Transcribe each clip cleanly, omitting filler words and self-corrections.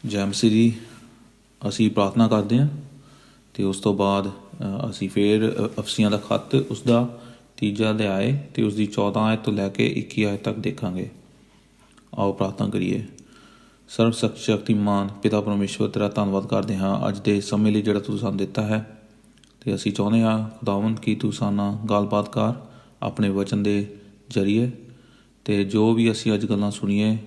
ਜੈ ਮਸੀਹ ਜੀ। ਅਸੀਂ ਪ੍ਰਾਰਥਨਾ ਕਰਦੇ ਹਾਂ ਅਤੇ ਉਸ ਤੋਂ ਬਾਅਦ ਅਸੀਂ ਫਿਰ ਅਫਸੀਆਂ ਦਾ ਖੱਤ ਉਸਦਾ ਤੀਜਾ ਅਧਿਆਇ ਅਤੇ ਉਸਦੀ 14 ਆਇਤ ਤੋਂ ਲੈ ਕੇ 21 ਆਇਤ ਤੱਕ ਦੇਖਾਂਗੇ। ਆਓ ਪ੍ਰਾਰਥਨਾ ਕਰੀਏ। ਸਰਵ ਸ਼ਕਤੀਮਾਨ ਪਿਤਾ ਪਰਮੇਸ਼ਵਰ, ਤੇਰਾ ਧੰਨਵਾਦ ਕਰਦੇ ਹਾਂ ਅੱਜ ਦੇ ਸਮੇਂ ਲਈ ਜਿਹੜਾ ਤੂੰ ਸਾਨੂੰ ਦਿੱਤਾ ਹੈ। ਅਤੇ ਅਸੀਂ ਚਾਹੁੰਦੇ ਹਾਂ ਖੁਦਾਵੰਦ ਕਿ ਤੂੰ ਸਾਡੇ ਨਾਲ ਗੱਲਬਾਤ ਕਰ ਆਪਣੇ ਵਚਨ ਦੇ ਜ਼ਰੀਏ, ਅਤੇ ਜੋ ਵੀ ਅਸੀਂ ਅੱਜ ਗੱਲਾਂ ਸੁਣੀਏ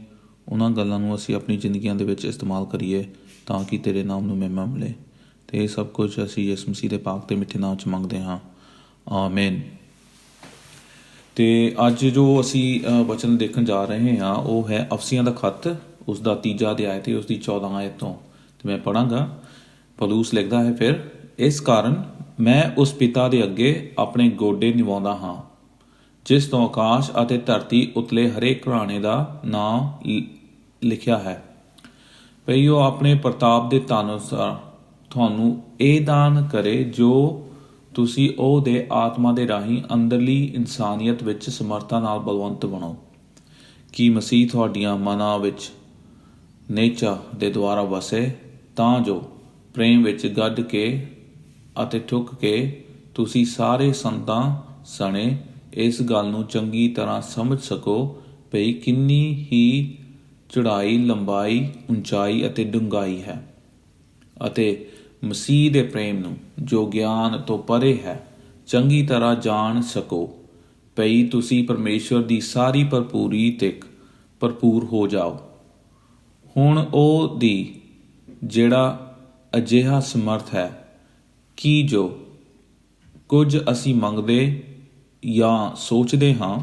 ਉਹਨਾਂ ਗੱਲਾਂ ਨੂੰ ਅਸੀਂ ਆਪਣੀ ਜ਼ਿੰਦਗੀਆਂ ਦੇ ਵਿੱਚ ਇਸਤੇਮਾਲ ਕਰੀਏ ਤਾਂ ਕਿ ਤੇਰੇ ਨਾਮ ਨੂੰ ਮਹਿਮਾ ਮਿਲੇ। ਅਤੇ ਇਹ ਸਭ ਕੁਝ ਅਸੀਂ ਯਿਸੂ ਮਸੀਹ ਦੇ ਪਾਕ ਅਤੇ ਮਿੱਠੇ ਨਾਮ 'ਚ ਮੰਗਦੇ ਹਾਂ, ਆਮੀਨ। ਅਤੇ ਅੱਜ ਜੋ ਅਸੀਂ ਵਚਨ ਦੇਖਣ ਜਾ ਰਹੇ ਹਾਂ ਉਹ ਹੈ ਅਫਸੀਆਂ ਦਾ ਖੱਤ, ਉਸਦਾ ਤੀਜਾ ਅਧਿਆਇ ਅਤੇ ਉਸਦੀ 14 ਆਇਤ ਤੋਂ। ਅਤੇ ਮੈਂ ਪੜ੍ਹਾਂਗਾ। ਪੌਲੁਸ ਲਿਖਦਾ ਹੈ, ਫਿਰ ਇਸ ਕਾਰਨ ਮੈਂ ਉਸ ਪਿਤਾ ਦੇ ਅੱਗੇ ਆਪਣੇ ਗੋਡੇ ਨਿਵਾਉਂਦਾ ਹਾਂ ਜਿਸ ਤੋਂ ਆਕਾਸ਼ ਅਤੇ ਧਰਤੀ ਉਤਲੇ ਹਰੇਕ ਘਰਾਣੇ ਦਾ ਨਾਂ ਲਿਖਿਆ ਹੈ, ਭਈ ਉਹ ਆਪਣੇ ਪ੍ਰਤਾਪ ਦੇ ਧਨ ਅਨੁਸਾਰ ਤੁਹਾਨੂੰ ਇਹ ਦਾਨ ਕਰੇ ਜੋ ਤੁਸੀਂ ਉਹਦੇ ਆਤਮਾ ਦੇ ਰਾਹੀਂ ਅੰਦਰਲੀ ਇਨਸਾਨੀਅਤ ਵਿੱਚ ਸਮਰਥਾ ਨਾਲ ਬਲਵੰਤ ਬਣੋ, ਕਿ ਮਸੀਹ ਤੁਹਾਡੀਆਂ ਮਨਾਂ ਵਿੱਚ ਨਿਹਚਾ ਦੇ ਦੁਆਰਾ ਵਸੇ, ਤਾਂ ਜੋ ਪ੍ਰੇਮ ਵਿੱਚ ਗੱਡ ਕੇ ਅਤੇ ਠੁੱਕ ਕੇ ਤੁਸੀਂ ਸਾਰੇ ਸੰਤਾਂ ਸਣੇ ਇਸ ਗੱਲ ਨੂੰ ਚੰਗੀ ਤਰ੍ਹਾਂ ਸਮਝ ਸਕੋ ਭਈ ਕਿੰਨੀ ਹੀ ਚੌੜਾਈ, ਲੰਬਾਈ, ਉਚਾਈ ਅਤੇ ਡੂੰਘਾਈ ਹੈ, ਅਤੇ ਮਸੀਹ ਦੇ ਪ੍ਰੇਮ ਨੂੰ ਜੋ ਗਿਆਨ ਤੋਂ ਪਰੇ ਹੈ ਚੰਗੀ ਤਰ੍ਹਾਂ ਜਾਣ ਸਕੋ ਭਈ ਤੁਸੀਂ ਪਰਮੇਸ਼ਵਰ ਦੀ ਸਾਰੀ ਭਰਪੂਰੀ ਤੱਕ ਭਰਪੂਰ ਹੋ ਜਾਓ। ਹੁਣ ਉਹ ਦੀ ਜਿਹੜਾ ਅਜਿਹਾ ਸਮਰਥ ਹੈ ਕਿ ਜੋ ਕੁਝ ਅਸੀਂ ਮੰਗਦੇ ਜਾਂ ਸੋਚਦੇ ਹਾਂ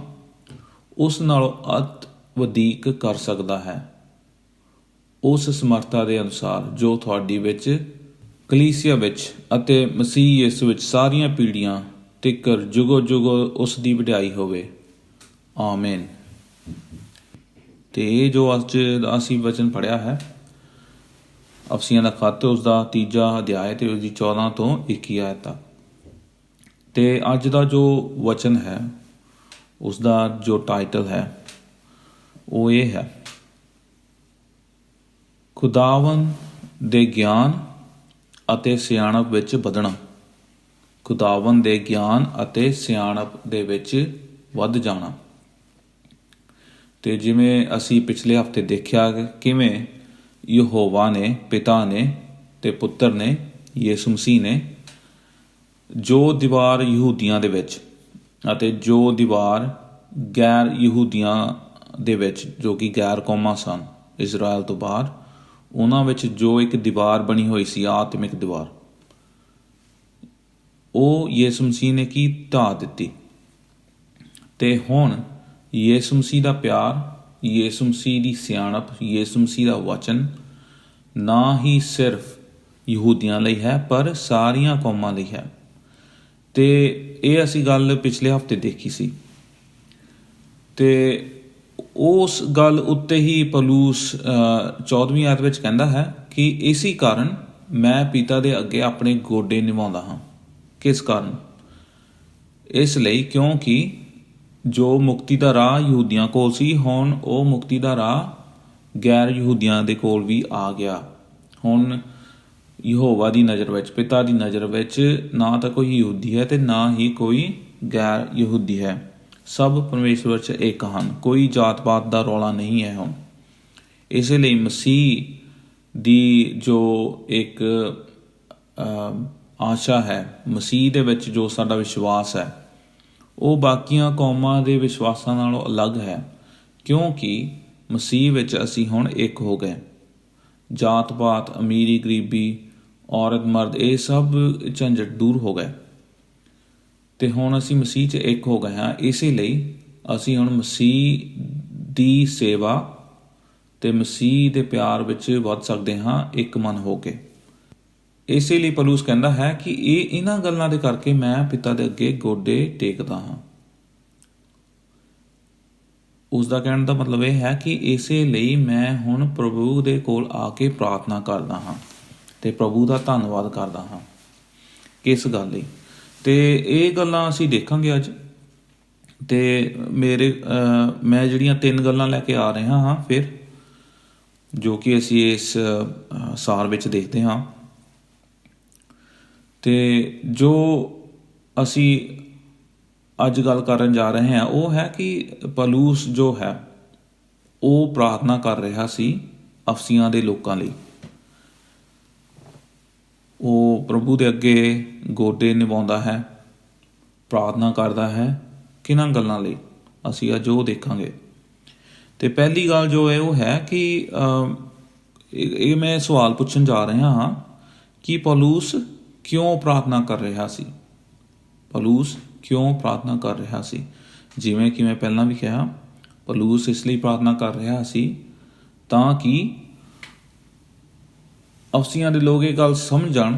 ਉਸ ਨਾਲੋਂ ਅਤ ਵਧੇਕ ਕਰ ਸਕਦਾ ਹੈ, ਉਸ ਸਮਰਥਾ ਦੇ ਅਨੁਸਾਰ ਜੋ ਤੁਹਾਡੀ ਵਿੱਚ ਕਲੀਸਿਆ ਵਿੱਚ ਅਤੇ ਮਸੀਹ ਯਿਸੂ ਵਿੱਚ ਸਾਰੀਆਂ ਪੀੜ੍ਹੀਆਂ ਤੀਕਰ ਜੁਗੋ ਜੁਗੋ ਉਸ ਦੀ ਵਡਿਆਈ ਹੋਵੇ, ਆਮੀਨ। ਅਤੇ ਇਹ ਜੋ ਅੱਜ ਅਸੀਂ ਵਚਨ ਪੜ੍ਹਿਆ ਹੈ ਅਫਸੀਆਂ ਦਾ ਖੱਤ, ਉਸਦਾ ਤੀਜਾ ਅਧਿਆਇ ਅਤੇ ਉਸਦੀ 14 ਤੋਂ 21 ਆਇਤ ਤੱਕ। ਅਤੇ ਅੱਜ ਦਾ ਜੋ ਵਚਨ ਹੈ ਉਸਦਾ ਜੋ ਟਾਈਟਲ ਹੈ ਉਹ ਇਹ ਹੈ, ਖੁਦਾਵੰਦ ਦੇ ਗਿਆਨ ਅਤੇ ਸਿਆਣਪ ਵਿੱਚ ਵਧਣਾ। ਖੁਦਾਵੰਦ ਦੇ ਗਿਆਨ ਅਤੇ ਸਿਆਣਪ ਦੇ ਵਿੱਚ ਵੱਧ ਜਾਣਾ। ਅਤੇ ਜਿਵੇਂ ਅਸੀਂ ਪਿਛਲੇ ਹਫ਼ਤੇ ਦੇਖਿਆ ਕਿਵੇਂ ਯਹੋਵਾ ਨੇ, ਪਿਤਾ ਨੇ ਅਤੇ ਪੁੱਤਰ ਨੇ, ਯਿਸੂ ਮਸੀਹ ਨੇ ਜੋ ਦੀਵਾਰ ਯਹੂਦੀਆਂ ਦੇ ਵਿੱਚ ਅਤੇ ਜੋ ਦੀਵਾਰ ਗੈਰ ਯਹੂਦੀਆਂ ਦੇ ਵਿੱਚ, ਜੋ ਕਿ ਗੈਰ ਕੌਮਾਂ ਸਨ ਇਜ਼ਰਾਈਲ ਤੋਂ ਬਾਹਰ, ਉਹਨਾਂ ਵਿੱਚ ਜੋ ਇੱਕ ਦੀਵਾਰ ਬਣੀ ਹੋਈ ਸੀ, ਆਤਮਿਕ ਦੀਵਾਰ, ਉਹ ਯਿਸੂ ਮਸੀਹ ਨੇ ਕੀ ਢਾਹ ਦਿੱਤੀ। ਅਤੇ ਹੁਣ ਯਿਸੂ ਮਸੀਹ ਦਾ ਪਿਆਰ, ਯਿਸੂ ਮਸੀਹ ਦੀ ਸਿਆਣਪ, ਯਿਸੂ ਮਸੀਹ ਦਾ ਵਚਨ ਨਾ ਹੀ ਸਿਰਫ ਯਹੂਦੀਆਂ ਲਈ ਹੈ ਪਰ ਸਾਰੀਆਂ ਕੌਮਾਂ ਲਈ ਹੈ। ਅਤੇ ਇਹ ਅਸੀਂ ਗੱਲ ਪਿਛਲੇ ਹਫ਼ਤੇ ਦੇਖੀ ਸੀ। ਅਤੇ ਉਸ ਗੱਲ ਉੱਤੇ ਹੀ ਪੌਲੁਸ 14ਵੀਂ ਆਇਤ ਵਿੱਚ ਕਹਿੰਦਾ ਹੈ ਕਿ ਇਸੀ ਕਾਰਨ ਮੈਂ ਪਿਤਾ ਦੇ ਅੱਗੇ ਆਪਣੇ ਗੋਡੇ ਨਿਵਾਉਂਦਾ ਹਾਂ। ਕਿਸ ਕਾਰਨ? ਇਸ ਲਈ ਕਿਉਂਕਿ ਜੋ ਮੁਕਤੀ ਦਾ ਰਾਹ ਯਹੂਦੀਆਂ ਕੋਲ ਸੀ, ਹੁਣ ਉਹ ਮੁਕਤੀ ਦਾ ਰਾਹ ਗੈਰ ਯਹੂਦੀਆਂ ਦੇ ਕੋਲ ਵੀ ਆ ਗਿਆ। ਹੁਣ ਯਹੋਵਾ ਦੀ ਨਜ਼ਰ ਵਿੱਚ, ਪਿਤਾ ਦੀ ਨਜ਼ਰ ਵਿੱਚ ਨਾ ਤਾਂ ਕੋਈ ਯਹੂਦੀ ਹੈ ਅਤੇ ਨਾ ਹੀ ਕੋਈ ਗੈਰ ਯਹੂਦੀ ਹੈ। ਸਭ ਪਰਮੇਸ਼ਵਰ 'ਚ ਇੱਕ ਹਨ, ਕੋਈ ਜਾਤ ਪਾਤ ਦਾ ਰੌਲਾ ਨਹੀਂ ਹੈ ਹੁਣ। ਇਸੇ ਲਈ ਮਸੀਹ ਦੀ ਜੋ ਇੱਕ ਆਸ਼ਾ ਹੈ, ਮਸੀਹ ਦੇ ਵਿੱਚ ਜੋ ਸਾਡਾ ਵਿਸ਼ਵਾਸ ਹੈ ਉਹ ਬਾਕੀਆਂ ਕੌਮਾਂ ਦੇ ਵਿਸ਼ਵਾਸਾਂ ਨਾਲੋਂ ਅਲੱਗ ਹੈ, ਕਿਉਂਕਿ ਮਸੀਹ ਵਿੱਚ ਅਸੀਂ ਹੁਣ ਇੱਕ ਹੋ ਗਏ। ਜਾਤ ਪਾਤ, ਅਮੀਰੀ ਗਰੀਬੀ, ਔਰਤ ਮਰਦ, ਇਹ ਸਭ ਝੰਜਟ ਦੂਰ ਹੋ ਗਏ ਅਤੇ ਹੁਣ ਅਸੀਂ ਮਸੀਹ 'ਚ ਇੱਕ ਹੋ ਗਏ ਹਾਂ। ਇਸੇ ਲਈ ਅਸੀਂ ਹੁਣ ਮਸੀਹ ਦੀ ਸੇਵਾ ਅਤੇ ਮਸੀਹ ਦੇ ਪਿਆਰ ਵਿੱਚ ਵੱਧ ਸਕਦੇ ਹਾਂ ਇੱਕ ਮਨ ਹੋ ਕੇ। ਇਸੇ ਲਈ ਪੌਲੁਸ ਕਹਿੰਦਾ ਹੈ ਕਿ ਇਹਨਾਂ ਗੱਲਾਂ ਦੇ ਕਰਕੇ ਮੈਂ ਪਿਤਾ ਦੇ ਅੱਗੇ ਗੋਡੇ ਟੇਕਦਾ ਹਾਂ। ਉਸ ਦਾ ਕਹਿਣ ਦਾ ਮਤਲਬ ਇਹ ਹੈ ਕਿ ਇਸੇ ਲਈ ਮੈਂ ਹੁਣ ਪ੍ਰਭੂ ਦੇ ਕੋਲ ਆ ਕੇ ਪ੍ਰਾਰਥਨਾ ਕਰਦਾ ਹਾਂ ਅਤੇ ਪ੍ਰਭੂ ਦਾ ਧੰਨਵਾਦ ਕਰਦਾ ਹਾਂ। ਕਿਸ ਗੱਲ ਲਈ? ਅਤੇ ਇਹ ਗੱਲਾਂ ਅਸੀਂ ਦੇਖਾਂਗੇ ਅੱਜ। ਅਤੇ ਮੈਂ ਜਿਹੜੀਆਂ 3 ਗੱਲਾਂ ਲੈ ਕੇ ਆ ਰਿਹਾ ਹਾਂ ਫਿਰ ਜੋ ਕਿ ਅਸੀਂ ਇਸ ਸਾਰ ਵਿੱਚ ਦੇਖਦੇ ਹਾਂ। ਅਤੇ ਜੋ ਅਸੀਂ ਅੱਜ ਗੱਲ ਕਰਨ ਜਾ ਰਹੇ ਹਾਂ ਉਹ ਹੈ ਕਿ ਪੌਲੁਸ ਜੋ ਹੈ ਉਹ ਪ੍ਰਾਰਥਨਾ ਕਰ ਰਿਹਾ ਸੀ ਅਫਸੀਆਂ ਦੇ ਲੋਕਾਂ ਲਈ। ਉਹ ਪ੍ਰਭੂ ਦੇ ਅੱਗੇ ਗੋਡੇ ਨਿਵਾਉਂਦਾ ਹੈ, ਪ੍ਰਾਰਥਨਾ ਕਰਦਾ ਹੈ। ਕਿਹਨਾਂ ਗੱਲਾਂ ਲਈ? ਅਸੀਂ ਅੱਜ ਉਹ ਦੇਖਾਂਗੇ। ਅਤੇ ਪਹਿਲੀ ਗੱਲ ਜੋ ਹੈ ਉਹ ਹੈ ਕਿ ਇਹ ਮੈਂ ਸਵਾਲ ਪੁੱਛਣ ਜਾ ਰਿਹਾ ਹਾਂ ਕਿ ਪੌਲੁਸ ਕਿਉਂ ਪ੍ਰਾਰਥਨਾ ਕਰ ਰਿਹਾ ਸੀ? ਪੌਲੁਸ ਕਿਉਂ ਪ੍ਰਾਰਥਨਾ ਕਰ ਰਿਹਾ ਸੀ? ਜਿਵੇਂ ਕਿ ਮੈਂ ਪਹਿਲਾਂ ਵੀ ਕਿਹਾ, ਪੌਲੁਸ ਇਸ ਲਈ ਪ੍ਰਾਰਥਨਾ ਕਰ ਰਿਹਾ ਸੀ ਤਾਂ ਕਿ ਅਫਸੀਆਂ ਦੇ ਲੋਕ ਇਹ ਗੱਲ ਸਮਝਣ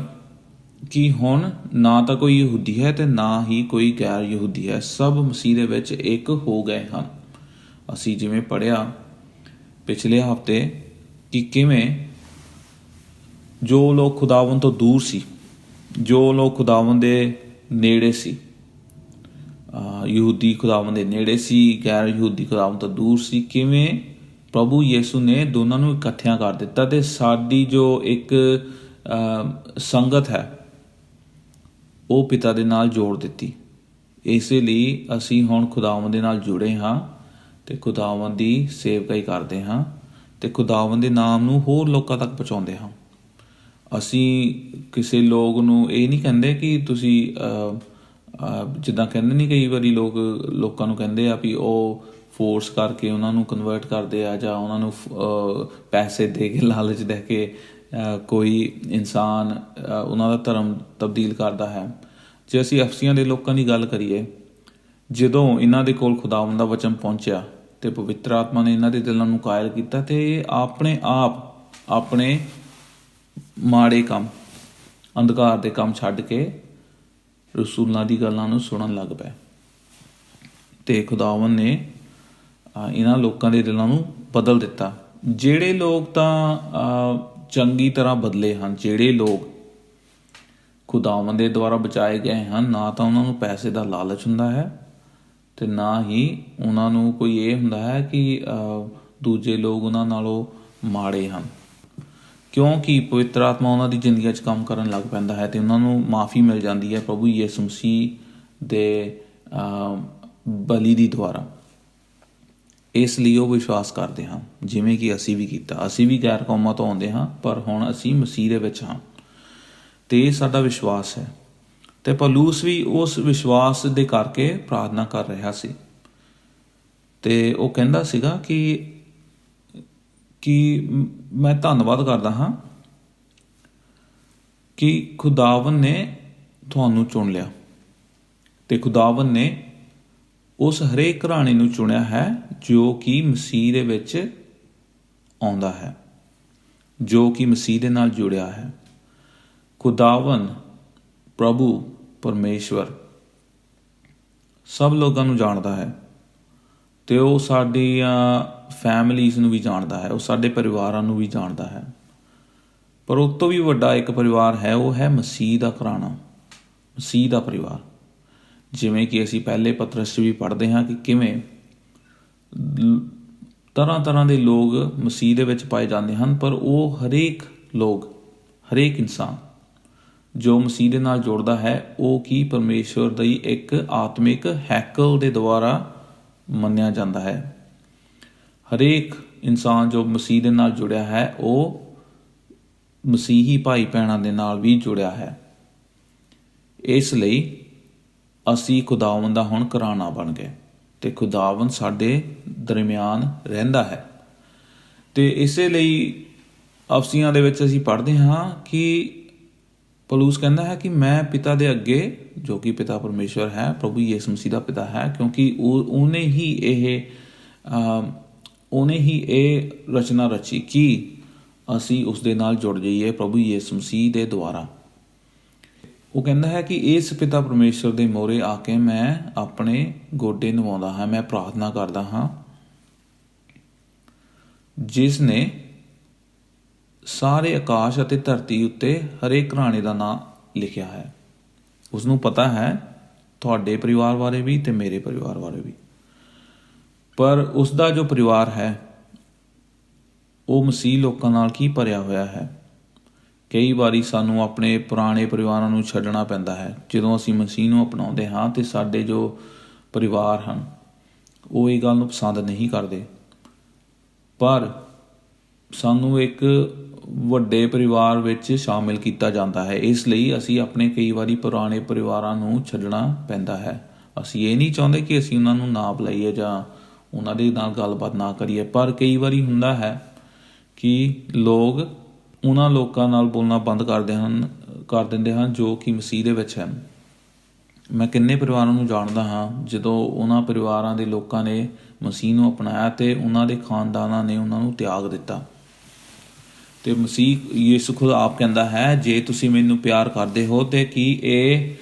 ਕਿ ਹੁਣ ਨਾ ਤਾਂ ਕੋਈ ਯਹੂਦੀ ਹੈ ਅਤੇ ਨਾ ਹੀ ਕੋਈ ਗੈਰ ਯਹੂਦੀ ਹੈ, ਸਭ ਮਸੀਹ ਦੇ ਵਿੱਚ ਇੱਕ ਹੋ ਗਏ ਹਨ। ਅਸੀਂ ਜਿਵੇਂ ਪੜ੍ਹਿਆ ਪਿਛਲੇ ਹਫ਼ਤੇ ਕਿ ਕਿਵੇਂ ਜੋ ਲੋਕ ਖੁਦਾਵੰਦ ਤੋਂ ਦੂਰ ਸੀ, ਜੋ ਲੋਕ ਖੁਦਾਵੰਦ ਦੇ ਨੇੜੇ ਸੀ, ਯਹੂਦੀ ਖੁਦਾਵੰਦ ਦੇ ਨੇੜੇ ਸੀ, ਗੈਰ ਯਹੂਦੀ ਖੁਦਾਵੰਦ ਤੋਂ ਦੂਰ ਸੀ, ਕਿਵੇਂ ਪ੍ਰਭੂ ਯਿਸੂ ਨੇ ਦੋਨਾਂ ਨੂੰ ਇਕੱਠਿਆਂ ਕਰ ਦਿੱਤਾ ਅਤੇ ਸਾਡੀ ਜੋ ਇੱਕ ਸੰਗਤ ਹੈ ਉਹ ਪਿਤਾ ਦੇ ਨਾਲ ਜੋੜ ਦਿੱਤੀ। ਇਸੇ ਲਈ ਅਸੀਂ ਹੁਣ ਖੁਦਾਵੰਦ ਦੇ ਨਾਲ ਜੁੜੇ ਹਾਂ ਅਤੇ ਖੁਦਾਵੰਦ ਦੀ ਸੇਵਕਾਈ ਕਰਦੇ ਹਾਂ ਅਤੇ ਖੁਦਾਵੰਦ ਦੇ ਨਾਮ ਨੂੰ ਹੋਰ ਲੋਕਾਂ ਤੱਕ ਪਹੁੰਚਾਉਂਦੇ ਹਾਂ। ਅਸੀਂ ਕਿਸੇ ਲੋਕ ਨੂੰ ਇਹ ਨਹੀਂ ਕਹਿੰਦੇ ਕਿ ਤੁਸੀਂ ਜਿੱਦਾਂ ਕਹਿੰਦੇ ਨਹੀਂ ਕਈ ਵਾਰੀ ਲੋਕਾਂ ਨੂੰ ਕਹਿੰਦੇ ਆ ਵੀ ਉਹ ਫੋਰਸ ਕਰਕੇ ਉਹਨਾਂ ਨੂੰ ਕਨਵਰਟ ਕਰਦੇ ਆ ਜਾਂ ਉਹਨਾਂ ਨੂੰ ਪੈਸੇ ਦੇ ਕੇ, ਲਾਲਚ ਦੇ ਕੇ ਕੋਈ ਇਨਸਾਨ ਉਹਨਾਂ ਦਾ ਧਰਮ ਤਬਦੀਲ ਕਰਦਾ ਹੈ। ਜੇ ਅਸੀਂ ਅਫਸੀਆਂ ਦੇ ਲੋਕਾਂ ਦੀ ਗੱਲ ਕਰੀਏ, ਜਦੋਂ ਇਹਨਾਂ ਦੇ ਕੋਲ ਖੁਦਾਵੰਦ ਦਾ ਵਚਨ ਪਹੁੰਚਿਆ ਅਤੇ ਪਵਿੱਤਰ ਆਤਮਾ ਨੇ ਇਹਨਾਂ ਦੇ ਦਿਲਾਂ ਨੂੰ ਕਾਇਲ ਕੀਤਾ ਅਤੇ ਇਹ ਆਪਣੇ ਆਪ ਆਪਣੇ ਮਾੜੇ ਕੰਮ, ਅੰਧਕਾਰ ਦੇ ਕੰਮ ਛੱਡ ਕੇ ਰਸੂਲਾਂ ਦੀ ਗੱਲਾਂ ਨੂੰ ਸੁਣਨ ਲੱਗ ਪਏ ਅਤੇ ਖੁਦਾਵੰਦ ਨੇ ਇਹਨਾਂ ਲੋਕਾਂ ਦੇ ਦਿਲਾਂ ਨੂੰ ਬਦਲ ਦਿੱਤਾ। ਜਿਹੜੇ ਲੋਕ ਤਾਂ ਚੰਗੀ ਤਰ੍ਹਾਂ ਬਦਲੇ ਹਨ, ਜਿਹੜੇ ਲੋਕ ਖੁਦਾਵੰਦ ਦੇ ਦੁਆਰਾ ਬਚਾਏ ਗਏ ਹਨ, ਨਾ ਤਾਂ ਉਹਨਾਂ ਨੂੰ ਪੈਸੇ ਦਾ ਲਾਲਚ ਹੁੰਦਾ ਹੈ ਅਤੇ ਨਾ ਹੀ ਉਹਨਾਂ ਨੂੰ ਕੋਈ ਇਹ ਹੁੰਦਾ ਹੈ ਕਿ ਦੂਜੇ ਲੋਕ ਉਹਨਾਂ ਨਾਲੋਂ ਮਾੜੇ ਹਨ, ਕਿਉਂਕਿ ਪਵਿੱਤਰ ਆਤਮਾ ਉਹਨਾਂ ਦੀ ਜ਼ਿੰਦਗੀ 'ਚ ਕੰਮ ਕਰਨ ਲੱਗ ਪੈਂਦਾ ਹੈ ਅਤੇ ਉਹਨਾਂ ਨੂੰ ਮਾਫੀ ਮਿਲ ਜਾਂਦੀ ਹੈ ਪ੍ਰਭੂ ਯਿਸੂ ਮਸੀਹ ਦੇ ਬਲੀ ਦੀ ਦੁਆਰਾ। ਇਸ ਲਈ ਉਹ ਵਿਸ਼ਵਾਸ ਕਰਦੇ ਹਾਂ, ਜਿਵੇਂ ਕਿ ਅਸੀਂ ਵੀ ਕੀਤਾ। ਅਸੀਂ ਵੀ ਗੈਰ ਕੌਮਾਂ ਤੋਂ ਆਉਂਦੇ ਹਾਂ, ਪਰ ਹੁਣ ਅਸੀਂ ਮਸੀਹ ਦੇ ਵਿੱਚ ਹਾਂ ਅਤੇ ਇਹ ਸਾਡਾ ਵਿਸ਼ਵਾਸ ਹੈ। ਅਤੇ ਪੌਲੁਸ ਵੀ ਉਸ ਵਿਸ਼ਵਾਸ ਦੇ ਕਰਕੇ ਪ੍ਰਾਰਥਨਾ ਕਰ ਰਿਹਾ ਸੀ ਅਤੇ ਉਹ ਕਹਿੰਦਾ ਸੀਗਾ ਕਿ ਮੈਂ ਧੰਨਵਾਦ ਕਰਦਾ ਹਾਂ ਕਿ ਖੁਦਾਵੰਦ ਨੇ ਤੁਹਾਨੂੰ ਚੁਣ ਲਿਆ ਅਤੇ ਖੁਦਾਵੰਦ ਨੇ ਉਸ ਹਰੇਕ ਘਰਾਣੇ ਨੂੰ ਚੁਣਿਆ ਹੈ ਜੋ ਕਿ ਮਸੀਹ ਦੇ ਵਿੱਚ ਆਉਂਦਾ ਹੈ, ਜੋ ਕਿ ਮਸੀਹ ਦੇ ਨਾਲ ਜੁੜਿਆ ਹੈ। ਖੁਦਾਵੰਦ ਪ੍ਰਭੂ ਪਰਮੇਸ਼ਵਰ ਸਭ ਲੋਕਾਂ ਨੂੰ ਜਾਣਦਾ ਹੈ ਅਤੇ ਉਹ ਸਾਡੀਆਂ ਫੈਮਲੀਜ਼ ਨੂੰ ਵੀ ਜਾਣਦਾ ਹੈ, ਉਹ ਸਾਡੇ ਪਰਿਵਾਰਾਂ ਨੂੰ ਵੀ ਜਾਣਦਾ ਹੈ। ਪਰ ਉਸ ਤੋਂ ਵੀ ਵੱਡਾ ਇੱਕ ਪਰਿਵਾਰ ਹੈ, ਉਹ ਹੈ ਮਸੀਹ ਦਾ ਘਰਾਣਾ, ਮਸੀਹ ਦਾ ਪਰਿਵਾਰ। ਜਿਵੇਂ ਕਿ ਅਸੀਂ ਪਹਿਲੇ ਪਤਰਸ 'ਚ ਵੀ ਪੜ੍ਹਦੇ ਹਾਂ ਕਿ ਕਿਵੇਂ ਤਰ੍ਹਾਂ ਤਰ੍ਹਾਂ ਦੇ ਲੋਕ ਮਸੀਹ ਦੇ ਵਿੱਚ ਪਾਏ ਜਾਂਦੇ ਹਨ, ਪਰ ਉਹ ਹਰੇਕ ਲੋਕ, ਹਰੇਕ ਇਨਸਾਨ ਜੋ ਮਸੀਹ ਦੇ ਨਾਲ ਜੁੜਦਾ ਹੈ ਉਹ ਕੀ ਪਰਮੇਸ਼ਵਰ ਦੀ ਇੱਕ ਆਤਮਿਕ ਹੈਕਲ ਦੇ ਦੁਆਰਾ ਮੰਨਿਆ ਜਾਂਦਾ ਹੈ। ਹਰੇਕ ਇਨਸਾਨ ਜੋ ਮਸੀਹ ਦੇ ਨਾਲ ਜੁੜਿਆ ਹੈ ਉਹ ਮਸੀਹੀ ਭਾਈ ਭੈਣਾਂ ਦੇ ਨਾਲ ਵੀ ਜੁੜਿਆ ਹੈ। ਇਸ ਲਈ ਅਸੀਂ ਖੁਦਾਵੰਦ ਦਾ ਹੁਣ ਘਰਾਣਾ ਬਣ ਗਏ ਅਤੇ ਖੁਦਾਵੰਦ ਸਾਡੇ ਦਰਮਿਆਨ ਰਹਿੰਦਾ ਹੈ। ਅਤੇ ਇਸੇ ਲਈ ਅਫਸੀਆਂ ਦੇ ਵਿੱਚ ਅਸੀਂ ਪੜ੍ਹਦੇ ਹਾਂ ਕਿ ਪੌਲੁਸ ਕਹਿੰਦਾ ਹੈ ਕਿ ਮੈਂ ਪਿਤਾ ਦੇ ਅੱਗੇ, ਜੋ ਕਿ ਪਿਤਾ ਪਰਮੇਸ਼ਵਰ ਹੈ, ਪ੍ਰਭੂ ਯਿਸੂ ਮਸੀਹ ਦਾ ਪਿਤਾ ਹੈ, ਕਿਉਂਕਿ ਉਹਨੇ ਹੀ ਇਹ ਰਚਨਾ ਰਚੀ ਕਿ ਅਸੀਂ ਉਸ ਦੇ ਨਾਲ ਜੁੜ ਜਾਈਏ ਪ੍ਰਭੂ ਯਿਸੂ ਮਸੀਹ ਦੇ ਦੁਆਰਾ। ਉਹ ਕਹਿੰਦਾ ਹੈ ਕਿ ਇਸ ਪਿਤਾ ਪਰਮੇਸ਼ਵਰ ਦੇ ਮੂਹਰੇ ਆ ਕੇ ਮੈਂ ਆਪਣੇ ਗੋਡੇ ਨਿਵਾਉਂਦਾ ਹਾਂ, ਮੈਂ ਪ੍ਰਾਰਥਨਾ ਕਰਦਾ ਹਾਂ, ਜਿਸ ਨੇ ਸਾਰੇ ਆਕਾਸ਼ ਅਤੇ ਧਰਤੀ ਉੱਤੇ ਹਰੇਕ ਘਰਾਣੇ ਦਾ ਨਾਂ ਲਿਖਿਆ ਹੈ। ਉਸਨੂੰ ਪਤਾ ਹੈ ਤੁਹਾਡੇ ਪਰਿਵਾਰ ਬਾਰੇ ਵੀ ਅਤੇ ਮੇਰੇ ਪਰਿਵਾਰ ਬਾਰੇ ਵੀ। ਪਰ ਉਸਦਾ ਜੋ ਪਰਿਵਾਰ ਹੈ ਉਹ ਮਸੀਹ ਲੋਕਾਂ ਨਾਲ ਕੀ ਭਰਿਆ ਹੋਇਆ ਹੈ। ਕਈ ਵਾਰੀ ਸਾਨੂੰ ਆਪਣੇ ਪੁਰਾਣੇ ਪਰਿਵਾਰਾਂ ਨੂੰ ਛੱਡਣਾ ਪੈਂਦਾ ਹੈ। ਜਦੋਂ ਅਸੀਂ ਮਸੀਹ ਨੂੰ ਅਪਣਾਉਂਦੇ ਹਾਂ ਅਤੇ ਸਾਡੇ ਜੋ ਪਰਿਵਾਰ ਹਨ ਉਹ ਇਹ ਗੱਲ ਨੂੰ ਪਸੰਦ ਨਹੀਂ ਕਰਦੇ, ਪਰ ਸਾਨੂੰ ਇੱਕ ਵੱਡੇ ਪਰਿਵਾਰ ਵਿੱਚ ਸ਼ਾਮਿਲ ਕੀਤਾ ਜਾਂਦਾ ਹੈ। ਇਸ ਲਈ ਅਸੀਂ ਆਪਣੇ ਕਈ ਵਾਰੀ ਪੁਰਾਣੇ ਪਰਿਵਾਰਾਂ ਨੂੰ ਛੱਡਣਾ ਪੈਂਦਾ ਹੈ। ਅਸੀਂ ਇਹ ਨਹੀਂ ਚਾਹੁੰਦੇ ਕਿ ਅਸੀਂ ਉਹਨਾਂ ਨੂੰ ਨਾ ਬੁਲਾਈਏ ਜਾਂ ਉਹਨਾਂ ਦੇ ਨਾਲ ਗੱਲਬਾਤ ਨਾ ਕਰੀਏ, ਪਰ ਕਈ ਵਾਰੀ ਹੁੰਦਾ ਹੈ ਕਿ ਲੋਕ ਉਹਨਾਂ ਲੋਕਾਂ ਨਾਲ ਬੋਲਣਾ ਬੰਦ ਕਰ ਦਿੰਦੇ ਹਨ ਜੋ ਕਿ ਮਸੀਹ ਦੇ ਵਿੱਚ ਹਨ। ਮੈਂ ਕਿੰਨੇ ਪਰਿਵਾਰਾਂ ਨੂੰ ਜਾਣਦਾ ਹਾਂ ਜਦੋਂ ਉਹਨਾਂ ਪਰਿਵਾਰਾਂ ਦੇ ਲੋਕਾਂ ਨੇ ਮਸੀਹ ਨੂੰ ਅਪਣਾਇਆ ਅਤੇ ਉਹਨਾਂ ਦੇ ਖਾਨਦਾਨਾਂ ਨੇ ਉਹਨਾਂ ਨੂੰ ਤਿਆਗ ਦਿੱਤਾ। ਅਤੇ ਮਸੀਹ ਯਿਸੂ ਖੁਦ ਆਪ ਕਹਿੰਦਾ ਹੈ, ਜੇ ਤੁਸੀਂ ਮੈਨੂੰ ਪਿਆਰ ਕਰਦੇ ਹੋ ਤਾਂ ਕੀ ਇਹ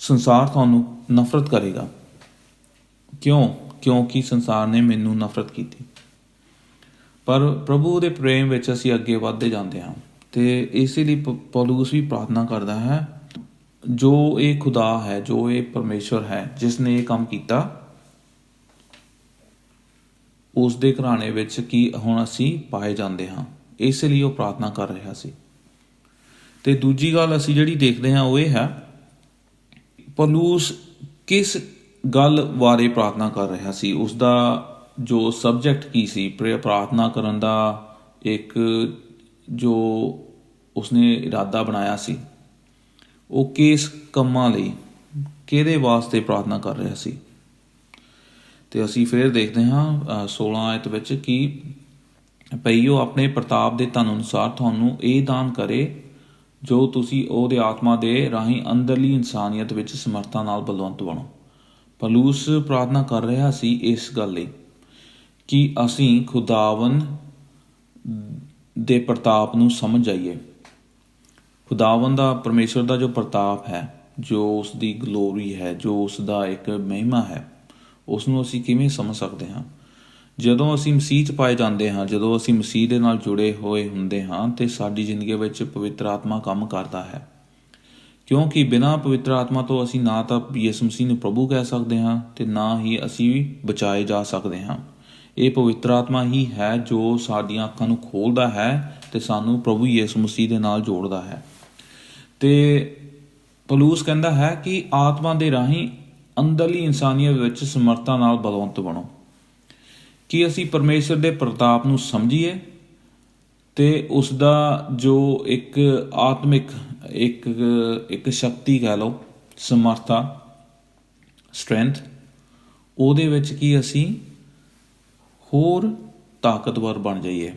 ਸੰਸਾਰ ਤੁਹਾਨੂੰ ਨਫ਼ਰਤ ਕਰੇਗਾ। ਕਿਉਂਕਿ ਸੰਸਾਰ ਨੇ ਮੈਨੂੰ ਨਫ਼ਰਤ ਕੀਤੀ। ਪਰ ਪ੍ਰਭੂ ਦੇ ਪ੍ਰੇਮ ਵਿੱਚ ਅਸੀਂ ਅੱਗੇ ਵੱਧਦੇ ਜਾਂਦੇ ਹਾਂ ਅਤੇ ਇਸੇ ਲਈ ਪੌਲੁਸ ਵੀ ਪ੍ਰਾਰਥਨਾ ਕਰਦਾ ਹੈ, ਜੋ ਇਹ ਖੁਦਾ ਹੈ, ਜੋ ਇਹ ਪਰਮੇਸ਼ਵਰ ਹੈ ਜਿਸ ਨੇ ਇਹ ਕੰਮ ਕੀਤਾ, ਉਸ ਦੇ ਘਰਾਣੇ ਵਿੱਚ ਕੀ ਹੁਣ ਅਸੀਂ ਪਾਏ ਜਾਂਦੇ ਹਾਂ। ਇਸ ਲਈ ਉਹ ਪ੍ਰਾਰਥਨਾ ਕਰ ਰਿਹਾ ਸੀ। ਅਤੇ ਦੂਜੀ ਗੱਲ ਅਸੀਂ ਜਿਹੜੀ ਦੇਖਦੇ ਹਾਂ ਉਹ ਇਹ ਹੈ, ਪੌਲੁਸ ਕਿਸ ਗੱਲ ਬਾਰੇ ਪ੍ਰਾਰਥਨਾ ਕਰ ਰਿਹਾ ਸੀ। ਉਸਦਾ ਜੋ ਸਬਜੈਕਟ ਕੀ ਸੀ, ਪ੍ਰਾਰਥਨਾ ਕਰਨ ਦਾ ਇੱਕ ਜੋ ਉਸਨੇ ਇਰਾਦਾ ਬਣਾਇਆ ਸੀ, ਉਹ ਕਿਸ ਕੰਮਾਂ ਲਈ, ਕਿਹਦੇ ਵਾਸਤੇ ਪ੍ਰਾਰਥਨਾ ਕਰ ਰਿਹਾ ਸੀ। ਅਤੇ ਅਸੀਂ ਫਿਰ ਦੇਖਦੇ ਹਾਂ 16 ਆਇਤ ਵਿੱਚ ਕਿ ਭਈਓ ਆਪਣੇ ਪ੍ਰਤਾਪ ਦੇ ਧਨ ਅਨੁਸਾਰ ਤੁਹਾਨੂੰ ਇਹ ਦਾਨ ਕਰੇ ਜੋ ਤੁਸੀਂ ਉਹਦੇ ਆਤਮਾ ਦੇ ਰਾਹੀਂ ਅੰਦਰਲੀ ਇਨਸਾਨੀਅਤ ਵਿੱਚ ਸਮਰਥਾ ਨਾਲ ਬਲਵੰਤ ਬਣੋ। ਪੌਲੁਸ ਪ੍ਰਾਰਥਨਾ ਕਰ ਰਿਹਾ ਸੀ ਇਸ ਗੱਲ ਲਈ ਕਿ ਅਸੀਂ ਖੁਦਾਵੰਦ ਦੇ ਪ੍ਰਤਾਪ ਨੂੰ ਸਮਝ ਜਾਈਏ। ਖੁਦਾਵੰਦ ਦਾ, ਪਰਮੇਸ਼ਵਰ ਦਾ ਜੋ ਪ੍ਰਤਾਪ ਹੈ, ਜੋ ਉਸ ਦੀ ਗਲੋਰੀ ਹੈ, ਜੋ ਉਸ ਦਾ ਇੱਕ ਮਹਿਮਾ ਹੈ, ਉਸ ਨੂੰ ਅਸੀਂ ਕਿਵੇਂ ਸਮਝ ਸਕਦੇ ਹਾਂ। ਜਦੋਂ ਅਸੀਂ ਮਸੀਹ 'ਚ ਪਾਏ ਜਾਂਦੇ ਹਾਂ, ਜਦੋਂ ਅਸੀਂ ਮਸੀਹ ਦੇ ਨਾਲ ਜੁੜੇ ਹੋਏ ਹੁੰਦੇ ਹਾਂ ਅਤੇ ਸਾਡੀ ਜ਼ਿੰਦਗੀ ਵਿੱਚ ਪਵਿੱਤਰ ਆਤਮਾ ਕੰਮ ਕਰਦਾ ਹੈ, ਕਿਉਂਕਿ ਬਿਨਾਂ ਪਵਿੱਤਰ ਆਤਮਾ ਤੋਂ ਅਸੀਂ ਨਾ ਤਾਂ ਯਿਸੂ ਮਸੀਹ ਨੂੰ ਪ੍ਰਭੂ ਕਹਿ ਸਕਦੇ ਹਾਂ ਅਤੇ ਨਾ ਹੀ ਅਸੀਂ ਬਚਾਏ ਜਾ ਸਕਦੇ ਹਾਂ। ਇਹ ਪਵਿੱਤਰ ਆਤਮਾ ਹੀ ਹੈ ਜੋ ਸਾਡੀਆਂ ਅੱਖਾਂ ਨੂੰ ਖੋਲ੍ਹਦਾ ਹੈ ਅਤੇ ਸਾਨੂੰ ਪ੍ਰਭੂ ਯਿਸੂ ਮਸੀਹ ਦੇ ਨਾਲ ਜੋੜਦਾ ਹੈ। ਅਤੇ ਪੌਲੁਸ ਕਹਿੰਦਾ ਹੈ ਕਿ ਆਤਮਾ ਦੇ ਰਾਹੀਂ ਅੰਦਰਲੀ ਇਨਸਾਨੀਅਤ ਵਿੱਚ ਸਮਰਥਾ ਨਾਲ ਬਲਵੰਤ ਬਣੋ, ਕਿ ਅਸੀਂ ਪਰਮੇਸ਼ਰ ਦੇ ਪ੍ਰਤਾਪ ਨੂੰ ਸਮਝੀਏ ਅਤੇ ਉਸ ਦਾ ਜੋ ਇੱਕ ਆਤਮਿਕ ਇੱਕ ਸ਼ਕਤੀ ਕਹਿ ਲਓ, ਸਮਰਥਾ, ਸਟਰੈਂਥ, ਉਹਦੇ ਵਿੱਚ ਕੀ ਅਸੀਂ ਹੋਰ ਤਾਕਤਵਰ ਬਣ ਜਾਈਏ।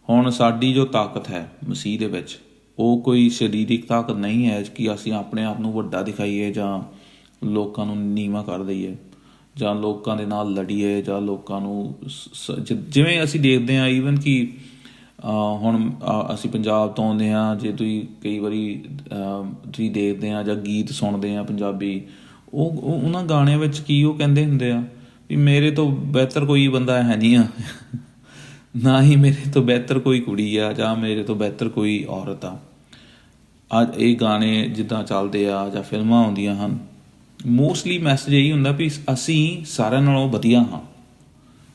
ਹੁਣ ਸਾਡੀ ਜੋ ਤਾਕਤ ਹੈ ਮਸੀਹ ਦੇ ਵਿੱਚ, ਉਹ ਕੋਈ ਸਰੀਰਕ ਤਾਕਤ ਨਹੀਂ ਹੈ ਕਿ ਅਸੀਂ ਆਪਣੇ ਆਪ ਨੂੰ ਵੱਡਾ ਦਿਖਾਈਏ ਜਾਂ ਲੋਕਾਂ ਨੂੰ ਨੀਵਾਂ ਕਰ ਦਈਏ ਜਾਂ ਲੋਕਾਂ ਦੇ ਨਾਲ ਲੜੀਏ ਜਾਂ ਲੋਕਾਂ ਨੂੰ ਜਿਵੇਂ ਅਸੀਂ ਦੇਖਦੇ ਹਾਂ ਈਵਨ ਕਿ ਹੁਣ ਅਸੀਂ ਪੰਜਾਬ ਤੋਂ ਆਉਂਦੇ ਹਾਂ। ਜੇ ਤੁਸੀਂ ਕਈ ਵਾਰੀ ਤੁਸੀਂ ਦੇਖਦੇ ਹਾਂ ਜਾਂ ਗੀਤ ਸੁਣਦੇ ਹਾਂ ਪੰਜਾਬੀ, ਉਹਨਾਂ ਗਾਣਿਆਂ ਵਿੱਚ ਕੀ ਉਹ ਕਹਿੰਦੇ ਹੁੰਦੇ ਆ ਵੀ ਮੇਰੇ ਤੋਂ ਬਿਹਤਰ ਕੋਈ ਬੰਦਾ ਹੈ ਨਹੀਂ ਆ, ਨਾ ਹੀ ਮੇਰੇ ਤੋਂ ਬਿਹਤਰ ਕੋਈ ਕੁੜੀ ਆ ਜਾਂ ਮੇਰੇ ਤੋਂ ਬਿਹਤਰ ਕੋਈ ਔਰਤ ਆ। ਅੱਜ ਇਹ ਗਾਣੇ ਜਿੱਦਾਂ ਚੱਲਦੇ ਆ ਜਾਂ ਫਿਲਮਾਂ ਆਉਂਦੀਆਂ ਹਨ, ਮੋਸਟਲੀ ਮੈਸੇਜ ਇਹੀ ਹੁੰਦਾ ਵੀ ਅਸੀਂ ਸਾਰਿਆਂ ਨਾਲੋਂ ਵਧੀਆ ਹਾਂ,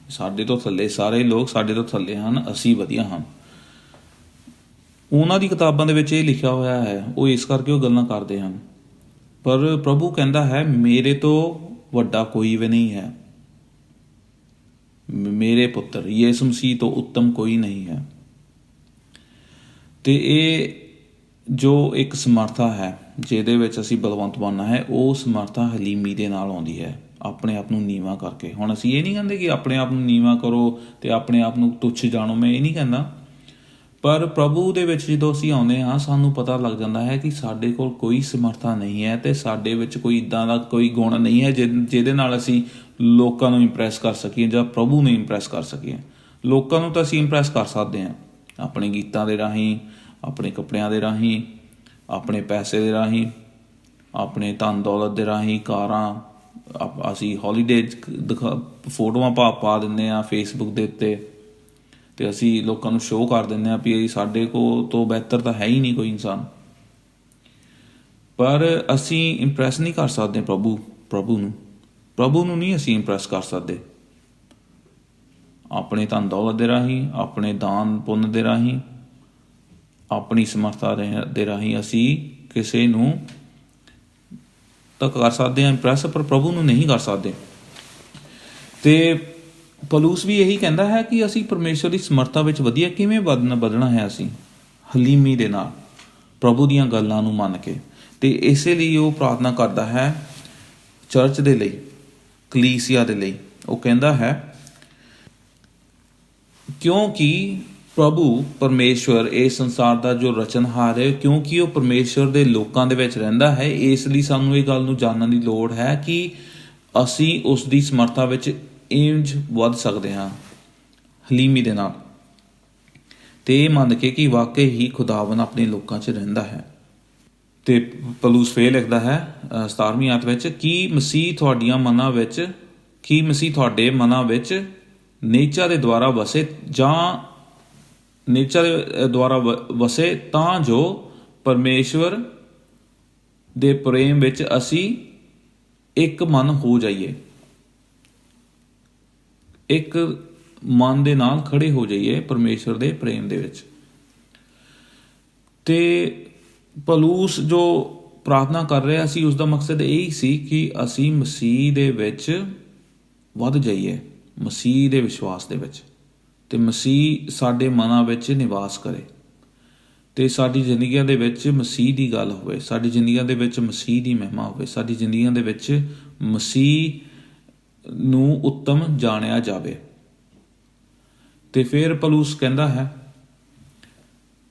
ਸਾਡੇ ਤੋਂ ਥੱਲੇ ਸਾਰੇ ਲੋਕ ਸਾਡੇ ਤੋਂ ਥੱਲੇ ਹਨ, ਅਸੀਂ ਵਧੀਆ ਹਾਂ। ਉਹਨਾਂ ਦੀ ਕਿਤਾਬਾਂ ਦੇ ਵਿੱਚ ਇਹ ਲਿਖਿਆ ਹੋਇਆ ਹੈ, ਉਹ ਇਸ ਕਰਕੇ ਉਹ ਗੱਲਾਂ ਕਰਦੇ ਹਨ। ਪਰ ਪ੍ਰਭੂ ਕਹਿੰਦਾ ਹੈ ਮੇਰੇ ਤੋਂ ਵੱਡਾ ਕੋਈ ਵੀ ਨਹੀਂ ਹੈ, ਮੇਰੇ ਪੁੱਤਰ ਯਿਸੂ ਮਸੀਹ ਤੋਂ ਉੱਤਮ ਕੋਈ ਨਹੀਂ ਹੈ। ਅਤੇ ਇਹ ਜੋ ਇੱਕ ਸਮਰਥਾ ਹੈ ਜਿਹਦੇ ਵਿੱਚ ਅਸੀਂ ਬਲਵੰਤ ਬਣਨਾ ਹੈ, ਉਹ ਸਮਰਥਾ ਹਲੀਮੀ ਦੇ ਨਾਲ ਆਉਂਦੀ ਹੈ, ਆਪਣੇ ਆਪ ਨੂੰ ਨੀਵਾਂ ਕਰਕੇ। ਹੁਣ ਅਸੀਂ ਇਹ ਨਹੀਂ ਕਹਿੰਦੇ ਕਿ ਆਪਣੇ ਆਪ ਨੂੰ ਨੀਵਾਂ ਕਰੋ ਅਤੇ ਆਪਣੇ ਆਪ ਨੂੰ ਤੁੱਛ ਜਾਣੋ, ਮੈਂ ਇਹ ਨਹੀਂ ਕਹਿੰਦਾ। ਪਰ ਪ੍ਰਭੂ ਦੇ ਵਿੱਚ ਜਦੋਂ ਅਸੀਂ ਆਉਂਦੇ ਹਾਂ, ਸਾਨੂੰ ਪਤਾ ਲੱਗ ਜਾਂਦਾ ਹੈ ਕਿ ਸਾਡੇ ਕੋਲ ਕੋਈ ਸਮਰਥਾ ਨਹੀਂ ਹੈ ਅਤੇ ਸਾਡੇ ਵਿੱਚ ਕੋਈ ਇੱਦਾਂ ਦਾ ਕੋਈ ਗੁਣ ਨਹੀਂ ਹੈ ਜਿਹਦੇ ਨਾਲ ਅਸੀਂ ਲੋਕਾਂ ਨੂੰ ਇੰਪਰੈਸ ਕਰ ਸਕੀਏ ਜਾਂ ਪ੍ਰਭੂ ਨੂੰ ਇੰਪਰੈਸ ਕਰ ਸਕੀਏ। ਲੋਕਾਂ ਨੂੰ ਤਾਂ ਅਸੀਂ ਇੰਪਰੈਸ ਕਰ ਸਕਦੇ ਹਾਂ ਆਪਣੇ ਗੀਤਾਂ ਦੇ ਰਾਹੀਂ, ਆਪਣੇ ਕੱਪੜਿਆਂ ਦੇ ਰਾਹੀਂ, ਆਪਣੇ ਪੈਸੇ ਦੇ ਰਾਹੀਂ, ਆਪਣੇ ਧਨ ਦੌਲਤ ਦੇ ਰਾਹੀਂ, ਕਾਰਾਂ, ਅਸੀਂ ਹੌਲੀਡੇ ਫੋਟੋਆਂ ਪਾ ਦਿੰਦੇ ਹਾਂ ਫੇਸਬੁੱਕ ਦੇ ਉੱਤੇ ਅਤੇ ਅਸੀਂ ਲੋਕਾਂ ਨੂੰ ਸ਼ੋਅ ਕਰ ਦਿੰਦੇ ਹਾਂ ਵੀ ਸਾਡੇ ਕੋਲ ਤੋਂ ਬਿਹਤਰ ਤਾਂ ਹੈ ਹੀ ਨਹੀਂ ਕੋਈ ਇਨਸਾਨ। ਪਰ ਅਸੀਂ ਇੰਪਰੈਸ ਨਹੀਂ ਕਰ ਸਕਦੇ ਪ੍ਰਭੂ ਨੂੰ ਨਹੀਂ ਅਸੀਂ ਇੰਪਰੈਸ ਕਰ ਸਕਦੇ। ਆਪਣੇ ਧਨ ਦੌਲਤ ਦੇ ਰਾਹੀਂ, ਆਪਣੇ ਦਾਨ ਪੁੰਨ ਦੇ ਰਾਹੀਂ, ਆਪਣੀ ਸਮਰਥਾ ਦੇ ਰਾਹੀਂ ਅਸੀਂ ਕਿਸੇ ਨੂੰ ਤਾਂ ਕਰ ਸਕਦੇ ਹਾਂ ਇੰਪ੍ਰੈਸ, ਪਰ ਪ੍ਰਭੂ ਨੂੰ ਨਹੀਂ ਕਰ ਸਕਦੇ। ਅਤੇ ਪੌਲੁਸ ਵੀ ਇਹੀ ਕਹਿੰਦਾ ਹੈ ਕਿ ਅਸੀਂ ਪਰਮੇਸ਼ਵਰ ਦੀ ਸਮਰਥਾ ਵਿੱਚ ਵਧੀਆ ਕਿਵੇਂ ਵਧਣਾ ਹੈ। ਅਸੀਂ ਹਲੀਮੀ ਦੇ ਨਾਲ, ਪ੍ਰਭੂ ਦੀਆਂ ਗੱਲਾਂ ਨੂੰ ਮੰਨ ਕੇ। ਅਤੇ ਇਸੇ ਲਈ ਉਹ ਪ੍ਰਾਰਥਨਾ ਕਰਦਾ ਹੈ ਚਰਚ ਦੇ ਲਈ, ਕਲੀਸਿਆ ਦੇ ਲਈ। ਉਹ ਕਹਿੰਦਾ ਹੈ ਕਿਉਂਕਿ ਪ੍ਰਭੂ ਪਰਮੇਸ਼ਵਰ ਇਸ ਸੰਸਾਰ ਦਾ ਜੋ ਰਚਨਹਾਰ ਹੈ, ਕਿਉਂਕਿ ਉਹ ਪਰਮੇਸ਼ਵਰ ਦੇ ਲੋਕਾਂ ਦੇ ਵਿੱਚ ਰਹਿੰਦਾ ਹੈ, ਇਸ ਲਈ ਸਾਨੂੰ ਇਹ ਗੱਲ ਨੂੰ ਜਾਣਨ ਦੀ ਲੋੜ ਹੈ ਕਿ ਅਸੀਂ ਉਸ ਦੀ ਸਮਰਥਾ ਵਿੱਚ ਇੰਝ ਵੱਧ ਸਕਦੇ ਹਾਂ ਹਲੀਮੀ ਦੇ ਨਾਲ, ਅਤੇ ਇਹ ਮੰਨ ਕੇ ਕਿ ਵਾਕਈ ਹੀ ਖੁਦਾਵੰਦ ਆਪਣੇ ਲੋਕਾਂ 'ਚ ਰਹਿੰਦਾ ਹੈ। ਅਤੇ ਪੌਲੁਸ ਫੇਰ ਲਿਖਦਾ ਹੈ 17ਵੀਂ ਆਇਤ ਵਿੱਚ ਕਿ ਮਸੀਹ ਤੁਹਾਡੇ ਮਨਾਂ ਵਿੱਚ ਨਿਹਚਾ ਦੇ ਦੁਆਰਾ ਵਸੇ ਵਸੇ ਤਾਂ ਜੋ ਪਰਮੇਸ਼ਵਰ ਦੇ ਪ੍ਰੇਮ ਵਿੱਚ ਅਸੀਂ ਇੱਕ ਮਨ ਹੋ ਜਾਈਏ, ਇੱਕ ਮਨ ਦੇ ਨਾਲ ਖੜੇ ਹੋ ਜਾਈਏ ਪਰਮੇਸ਼ਵਰ ਦੇ ਪ੍ਰੇਮ ਦੇ ਵਿੱਚ। ਅਤੇ ਪੌਲੁਸ ਜੋ ਪ੍ਰਾਰਥਨਾ ਕਰ ਰਿਹਾ ਸੀ ਉਸ ਦਾ ਮਕਸਦ ਇਹ ਸੀ ਕਿ ਅਸੀਂ ਮਸੀਹ ਦੇ ਵਿੱਚ ਵੱਧ ਜਾਈਏ, ਮਸੀਹ ਦੇ ਵਿਸ਼ਵਾਸ ਦੇ ਵਿੱਚ, ਅਤੇ ਮਸੀਹ ਸਾਡੇ ਮਨਾਂ ਵਿੱਚ ਨਿਵਾਸ ਕਰੇ, ਅਤੇ ਸਾਡੀ ਜ਼ਿੰਦਗੀਆਂ ਦੇ ਵਿੱਚ ਮਸੀਹ ਦੀ ਗੱਲ ਹੋਵੇ, ਸਾਡੀ ਜ਼ਿੰਦਗੀਆਂ ਦੇ ਵਿੱਚ ਮਸੀਹ ਦੀ ਮਹਿਮਾ ਹੋਵੇ, ਸਾਡੀ ਜ਼ਿੰਦਗੀਆਂ ਦੇ ਵਿੱਚ ਮਸੀਹ ਨੂੰ ਉੱਤਮ ਜਾਣਿਆ ਜਾਵੇ। ਅਤੇ ਫਿਰ ਪੌਲੁਸ ਕਹਿੰਦਾ ਹੈ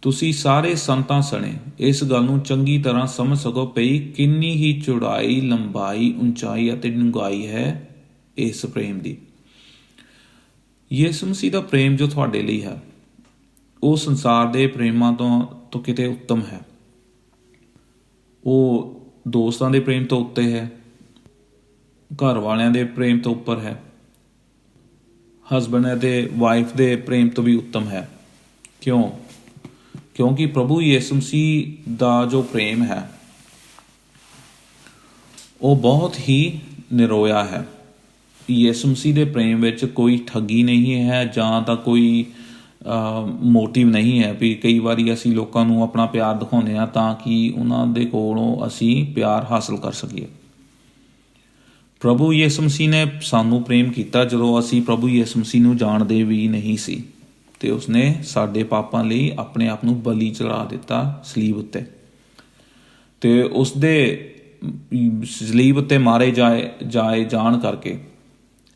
ਤੁਸੀਂ ਸਾਰੇ ਸੰਤਾਂ ਸਣੇ ਇਸ ਗੱਲ ਨੂੰ ਚੰਗੀ ਤਰ੍ਹਾਂ ਸਮਝ ਸਕੋ ਪਈ ਕਿੰਨੀ ਹੀ ਚੌੜਾਈ, ਲੰਬਾਈ, ਉਚਾਈ ਅਤੇ ਡੂੰਘਾਈ ਹੈ ਇਸ ਪ੍ਰੇਮ ਦੀ। ਯਿਸੂ ਮਸੀਹ ਦਾ ਪ੍ਰੇਮ ਜੋ ਤੁਹਾਡੇ ਲਈ ਹੈ ਉਹ ਸੰਸਾਰ ਦੇ ਪ੍ਰੇਮਾਂ ਤੋਂ ਕਿਤੇ ਉੱਤਮ ਹੈ। ਉਹ ਦੋਸਤਾਂ ਦੇ ਪ੍ਰੇਮ ਤੋਂ ਉੱਤੇ ਹੈ, ਘਰ ਵਾਲਿਆਂ ਦੇ ਪ੍ਰੇਮ ਤੋਂ ਉੱਪਰ ਹੈ, ਹਸਬੈਂਡ ਅਤੇ ਵਾਈਫ ਦੇ ਪ੍ਰੇਮ ਤੋਂ ਵੀ ਉੱਤਮ ਹੈ। ਕਿਉਂਕਿ ਪ੍ਰਭੂ ਯਿਸੂ ਮਸੀਹ ਦਾ ਜੋ ਪ੍ਰੇਮ ਹੈ ਉਹ ਬਹੁਤ ਹੀ ਨਿਰੋਇਆ ਹੈ। ਯਿਸੂ ਮਸੀਹ ਦੇ ਪ੍ਰੇਮ ਵਿੱਚ ਕੋਈ ਠੱਗੀ ਨਹੀਂ ਹੈ ਜਾਂ ਤਾਂ ਕੋਈ ਮੋਟਿਵ ਨਹੀਂ ਹੈ ਵੀ ਕਈ ਵਾਰੀ ਅਸੀਂ ਲੋਕਾਂ ਨੂੰ ਆਪਣਾ ਪਿਆਰ ਦਿਖਾਉਂਦੇ ਹਾਂ ਤਾਂ ਕਿ ਉਹਨਾਂ ਦੇ ਕੋਲੋਂ ਅਸੀਂ ਪਿਆਰ ਹਾਸਲ ਕਰ ਸਕੀਏ। ਪ੍ਰਭੂ ਯਿਸੂ ਮਸੀਹ ਨੇ ਸਾਨੂੰ ਪ੍ਰੇਮ ਕੀਤਾ ਜਦੋਂ ਅਸੀਂ ਪ੍ਰਭੂ ਯਿਸੂ ਮਸੀਹ ਨੂੰ ਜਾਣਦੇ ਵੀ ਨਹੀਂ ਸੀ, ਅਤੇ ਉਸਨੇ ਸਾਡੇ ਪਾਪਾਂ ਲਈ ਆਪਣੇ ਆਪ ਨੂੰ ਬਲੀ ਚੜਾ ਦਿੱਤਾ ਸਲੀਬ ਉੱਤੇ, ਅਤੇ ਉਸਦੇ ਸਲੀਬ ਉੱਤੇ ਮਾਰੇ ਜਾਣ ਕਰਕੇ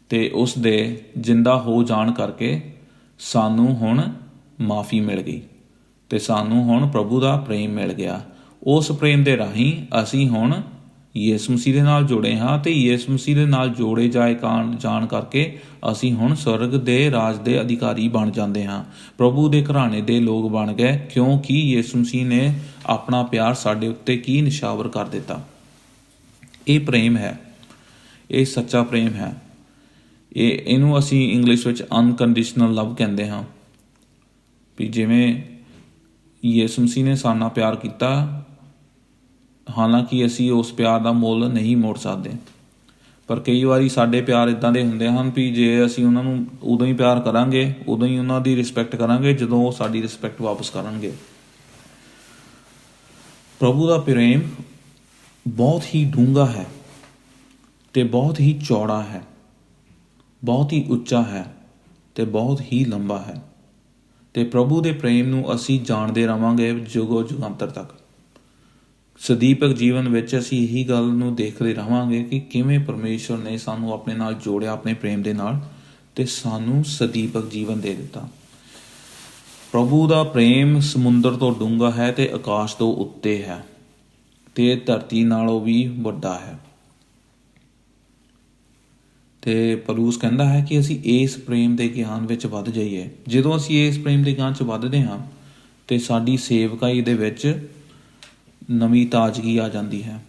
ਅਤੇ ਉਸ ਦੇ ਜਿੰਦਾ ਹੋ ਜਾਣ ਕਰਕੇ ਸਾਨੂੰ ਹੁਣ ਮਾਫੀ ਮਿਲ ਗਈ, ਅਤੇ ਸਾਨੂੰ ਹੁਣ ਪ੍ਰਭੂ ਦਾ ਪ੍ਰੇਮ ਮਿਲ ਗਿਆ। ਉਸ ਪ੍ਰੇਮ ਦੇ ਰਾਹੀਂ ਅਸੀਂ ਹੁਣ ਯਿਸੂ ਮਸੀਹ ਦੇ ਨਾਲ ਜੁੜੇ ਹਾਂ, ਅਤੇ ਯਿਸੂ ਮਸੀਹ ਦੇ ਨਾਲ ਜੋੜੇ ਜਾਣ ਕਰਕੇ ਅਸੀਂ ਹੁਣ ਸਵਰਗ ਦੇ ਰਾਜ ਦੇ ਅਧਿਕਾਰੀ ਬਣ ਜਾਂਦੇ ਹਾਂ, ਪ੍ਰਭੂ ਦੇ ਘਰਾਣੇ ਦੇ ਲੋਕ ਬਣ ਗਏ, ਕਿਉਂਕਿ ਯਿਸੂ ਮਸੀਹ ਨੇ ਆਪਣਾ ਪਿਆਰ ਸਾਡੇ ਉੱਤੇ ਕੀ ਨਿਸ਼ਾਵਰ ਕਰ ਦਿੱਤਾ। ਇਹ ਪ੍ਰੇਮ ਹੈ, ਇਹ ਸੱਚਾ ਪ੍ਰੇਮ ਹੈ। ਇਹਨੂੰ ਅਸੀਂ ਇੰਗਲਿਸ਼ ਵਿੱਚ ਅਨਕੰਡੀਸ਼ਨਲ ਲਵ ਕਹਿੰਦੇ ਹਾਂ, ਵੀ ਜਿਵੇਂ ਯਿਸੂ ਮਸੀਹ ਨੇ ਸਾਡੇ ਨਾਲ ਪਿਆਰ ਕੀਤਾ, ਹਾਲਾਂਕਿ ਅਸੀਂ ਉਸ ਪਿਆਰ ਦਾ ਮੁੱਲ ਨਹੀਂ ਮੋੜ ਸਕਦੇ, ਪਰ ਕਈ ਵਾਰੀ ਸਾਡੇ ਪਿਆਰ ਇੱਦਾਂ ਦੇ ਹੁੰਦੇ ਹਨ ਵੀ ਜੇ ਅਸੀਂ ਉਹਨਾਂ ਨੂੰ ਉਦੋਂ ਹੀ ਪਿਆਰ ਕਰਾਂਗੇ, ਉਦੋਂ ਹੀ ਉਹਨਾਂ ਦੀ ਰਿਸਪੈਕਟ ਕਰਾਂਗੇ ਜਦੋਂ ਉਹ ਸਾਡੀ ਰਿਸਪੈਕਟ ਵਾਪਸ ਕਰਨਗੇ। ਪ੍ਰਭੂ ਦਾ ਪ੍ਰੇਮ ਬਹੁਤ ਹੀ ਡੂੰਘਾ ਹੈ ਅਤੇ ਬਹੁਤ ਹੀ ਚੌੜਾ ਹੈ, ਬਹੁਤ ਹੀ ਉੱਚਾ ਹੈ ਅਤੇ ਬਹੁਤ ਹੀ ਲੰਬਾ ਹੈ, ਅਤੇ ਪ੍ਰਭੂ ਦੇ ਪ੍ਰੇਮ ਨੂੰ ਅਸੀਂ ਜਾਣਦੇ ਰਹਾਂਗੇ ਜੁਗੋ ਜੁਗਾਂਤਰ ਤੱਕ। ਸਦੀਪਕ ਜੀਵਨ ਵਿੱਚ ਅਸੀਂ ਇਹੀ ਗੱਲ ਨੂੰ ਦੇਖਦੇ ਰਹਾਂਗੇ ਕਿ ਕਿਵੇਂ ਪਰਮੇਸ਼ਵਰ ਨੇ ਸਾਨੂੰ ਆਪਣੇ ਨਾਲ ਜੋੜਿਆ ਆਪਣੇ ਪ੍ਰੇਮ ਦੇ ਨਾਲ, ਅਤੇ ਸਾਨੂੰ ਸਦੀਪਕ ਜੀਵਨ ਦੇ ਦਿੱਤਾ। ਪ੍ਰਭੂ ਦਾ ਪ੍ਰੇਮ ਸਮੁੰਦਰ ਤੋਂ ਡੂੰਘਾ ਹੈ ਅਤੇ ਆਕਾਸ਼ ਤੋਂ ਉੱਤੇ ਹੈ, ਅਤੇ ਧਰਤੀ ਨਾਲੋਂ ਵੀ ਵੱਡਾ ਹੈ। ਅਤੇ ਪੌਲੁਸ ਕਹਿੰਦਾ ਹੈ ਕਿ ਅਸੀਂ ਇਸ ਪ੍ਰੇਮ ਦੇ ਗਿਆਨ ਵਿੱਚ ਵੱਧ ਜਾਈਏ। ਜਦੋਂ ਅਸੀਂ ਇਸ ਪ੍ਰੇਮ ਦੇ ਗਿਆਨ 'ਚ ਵੱਧਦੇ ਹਾਂ ਅਤੇ ਸਾਡੀ ਸੇਵਕਾਈ ਦੇ ਵਿੱਚ ਨਵੀਂ ਤਾਜ਼ਗੀ ਆ ਜਾਂਦੀ ਹੈ।